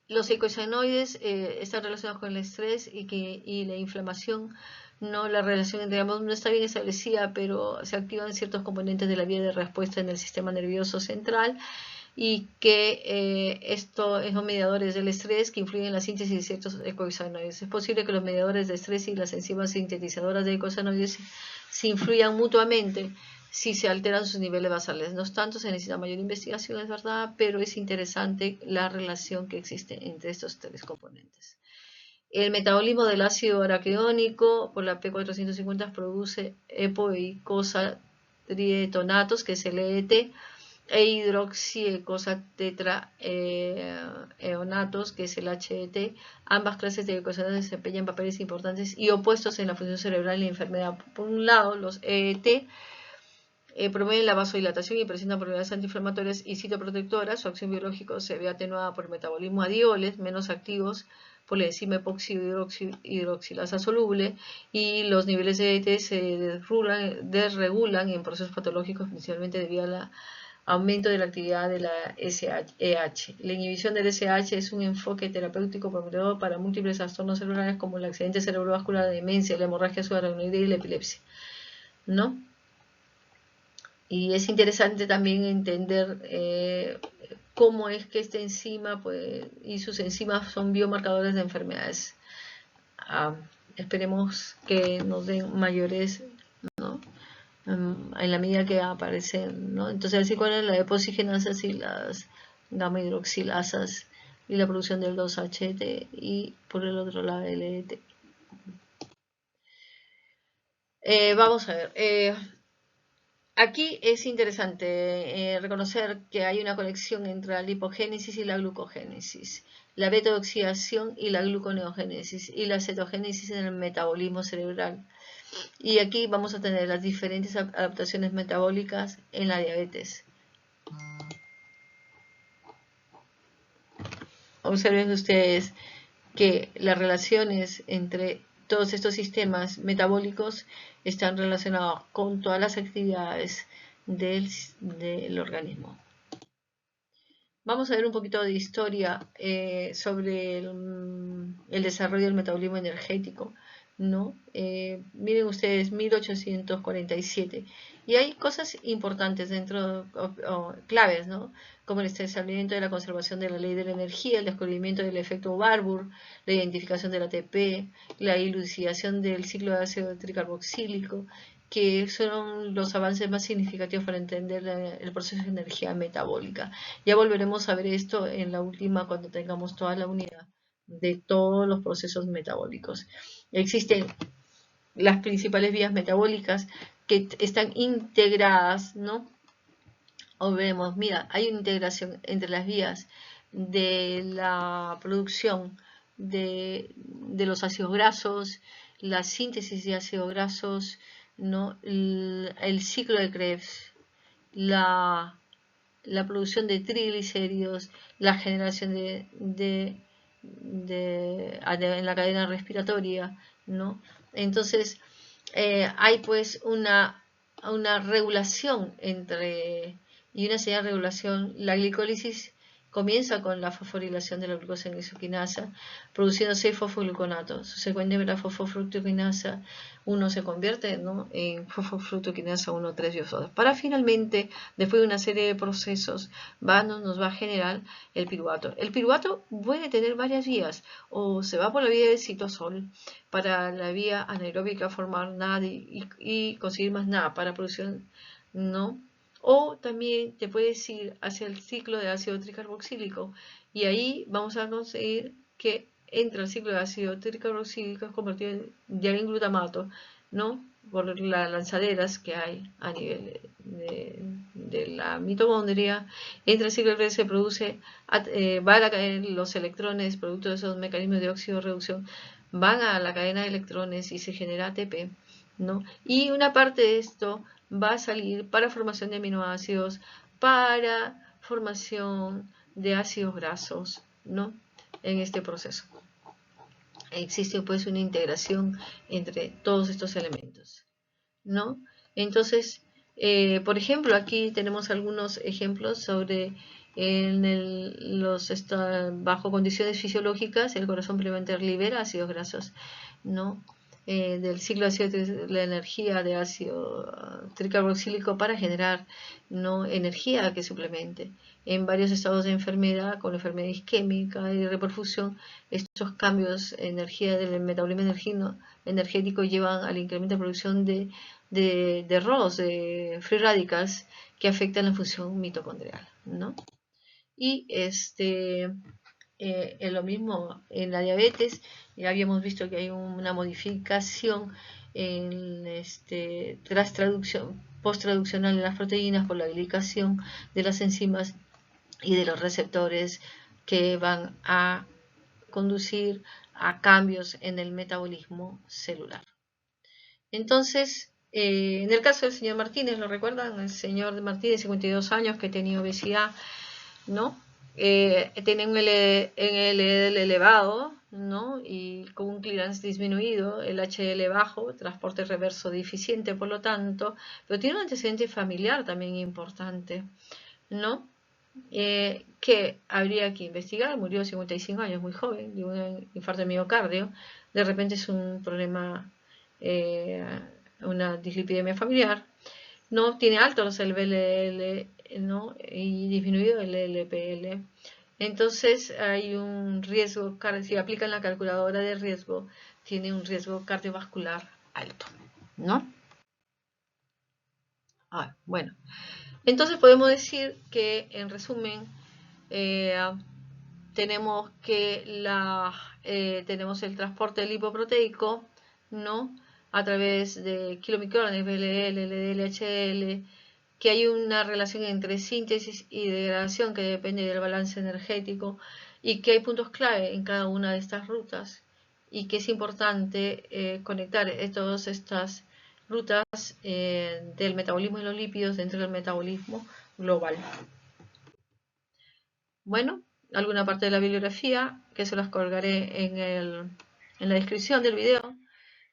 Los eicosanoides están relacionados con el estrés y la inflamación. No, la relación, digamos, no está bien establecida, pero se activan ciertos componentes de la vía de respuesta en el sistema nervioso central y que estos son mediadores del estrés que influyen en la síntesis de ciertos eicosanoides. Es posible que los mediadores de estrés y las enzimas sintetizadoras de eicosanoides se influyan mutuamente si se alteran sus niveles basales. No obstante, se necesita mayor investigación, es verdad, pero es interesante la relación que existe entre estos tres componentes. El metabolismo del ácido araquidónico por la P450 produce epoeicosatrietonatos, que es el EET, e hidroxiecosatetraeonatos, que es el HET. Ambas clases de eicosanoides desempeñan papeles importantes y opuestos en la función cerebral y la enfermedad. Por un lado, los EET promueven la vasodilatación y presentan propiedades antiinflamatorias y citoprotectoras. Su acción biológica se ve atenuada por el metabolismo a dioles menos activos por la enzima epoxihidroxilasa soluble, y los niveles de ET se desregulan en procesos patológicos principalmente debido al aumento de la actividad de la SHE. La inhibición del SH es un enfoque terapéutico prometedor para múltiples trastornos celulares como el accidente cerebrovascular, la demencia, la hemorragia subaracnoidea y la epilepsia, ¿no? Y es interesante también entender cómo es que esta enzima y sus enzimas son biomarcadores de enfermedades. Esperemos que nos den mayores, ¿no? En la medida que aparecen, ¿no? Entonces, así cuál es la epoxigenasas y las gamma hidroxilasas y la producción del 2-HT y por el otro lado el ET. Vamos a ver. Aquí es interesante reconocer que hay una conexión entre la lipogénesis y la glucogénesis, la beta-oxidación y la gluconeogénesis y la cetogénesis en el metabolismo cerebral. Y aquí vamos a tener las diferentes adaptaciones metabólicas en la diabetes. Observen ustedes que las relaciones entre todos estos sistemas metabólicos están relacionados con todas las actividades del organismo. Vamos a ver un poquito de historia sobre el desarrollo del metabolismo energético, ¿no? Miren ustedes, 1847. Y hay cosas importantes dentro, claves, ¿no? Como el establecimiento de la conservación de la ley de la energía, el descubrimiento del efecto Barbour, la identificación del ATP, la elucidación del ciclo de ácido tricarboxílico, que son los avances más significativos para entender el proceso de energía metabólica. Ya volveremos a ver esto en la última, cuando tengamos toda la unidad de todos los procesos metabólicos. Existen las principales vías metabólicas que están integradas, ¿no? O vemos, mira, hay una integración entre las vías de la producción de los ácidos grasos, la síntesis de ácidos grasos, ¿no? El ciclo de Krebs, la producción de triglicéridos, la generación en la cadena respiratoria, ¿no? Entonces, hay pues una regulación y una señal de regulación. La glicólisis comienza con la fosforilación de la glucosa en isoquinasa, produciendo 6 fosfogluconatos. Subsecuentemente, la fosfofructoquinasa 1 se convierte, ¿no?, en fosfofructoquinasa 1,3-diosoda. Para finalmente, después de una serie de procesos, nos va a generar el piruvato. El piruvato puede tener varias vías, o se va por la vía del citosol, para la vía anaeróbica formar NAD y conseguir más NAD para producción, ¿no? O también te puedes ir hacia el ciclo de ácido tricarboxílico, y ahí vamos a conseguir que entre el ciclo de ácido tricarboxílico es convertido ya en glutamato, ¿no? Por las lanzaderas que hay a nivel de la mitocondria. Entre el ciclo de se produce, van a caer los electrones, producto de esos mecanismos de oxidorreducción, van a la cadena de electrones y se genera ATP, ¿no? Y una parte de esto va a salir para formación de aminoácidos, para formación de ácidos grasos, ¿no? en este proceso. Existe pues una integración entre todos estos elementos, ¿no? Entonces, por ejemplo, aquí tenemos algunos ejemplos sobre bajo condiciones fisiológicas el corazón previamente libera ácidos grasos, ¿no? Del ciclo ácido, la energía de ácido tricarboxílico para generar, ¿no?, energía que suplemente. En varios estados de enfermedad, con enfermedad isquémica y de reperfusión, estos cambios en energía del metabolismo energético llevan al incremento de producción de ROS, de free radicals, que afectan la función mitocondrial, ¿no? Y en lo mismo en la diabetes, ya habíamos visto que hay una modificación en post-traduccional de las proteínas por la glicación de las enzimas y de los receptores que van a conducir a cambios en el metabolismo celular. Entonces, en el caso del señor Martínez, ¿lo recuerdan? El señor Martínez, 52 años, que tenía obesidad, ¿no? Tiene un LDL elevado, ¿no? Y con un clearance disminuido, el HDL bajo, transporte reverso deficiente, por lo tanto, pero tiene un antecedente familiar también importante, ¿no? Que habría que investigar. Murió a 55 años, muy joven, de un infarto de miocardio. De repente es un problema, una dislipidemia familiar. No tiene alto los LDL, ¿no?, y disminuido el LPL. Entonces hay un riesgo, si aplican la calculadora de riesgo, tiene un riesgo cardiovascular alto, ¿no? Bueno, entonces podemos decir que, en resumen, tenemos tenemos el transporte lipoproteico, ¿no?, a través de kilomicrones, VLL, LDL, HDL, que hay una relación entre síntesis y degradación que depende del balance energético, y que hay puntos clave en cada una de estas rutas, y que es importante conectar todas estas rutas del metabolismo de los lípidos dentro del metabolismo global. Bueno, alguna parte de la bibliografía que se las colgaré en la descripción del video.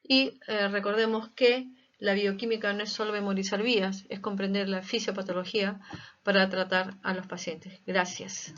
Y recordemos que la bioquímica no es solo memorizar vías, es comprender la fisiopatología para tratar a los pacientes. Gracias.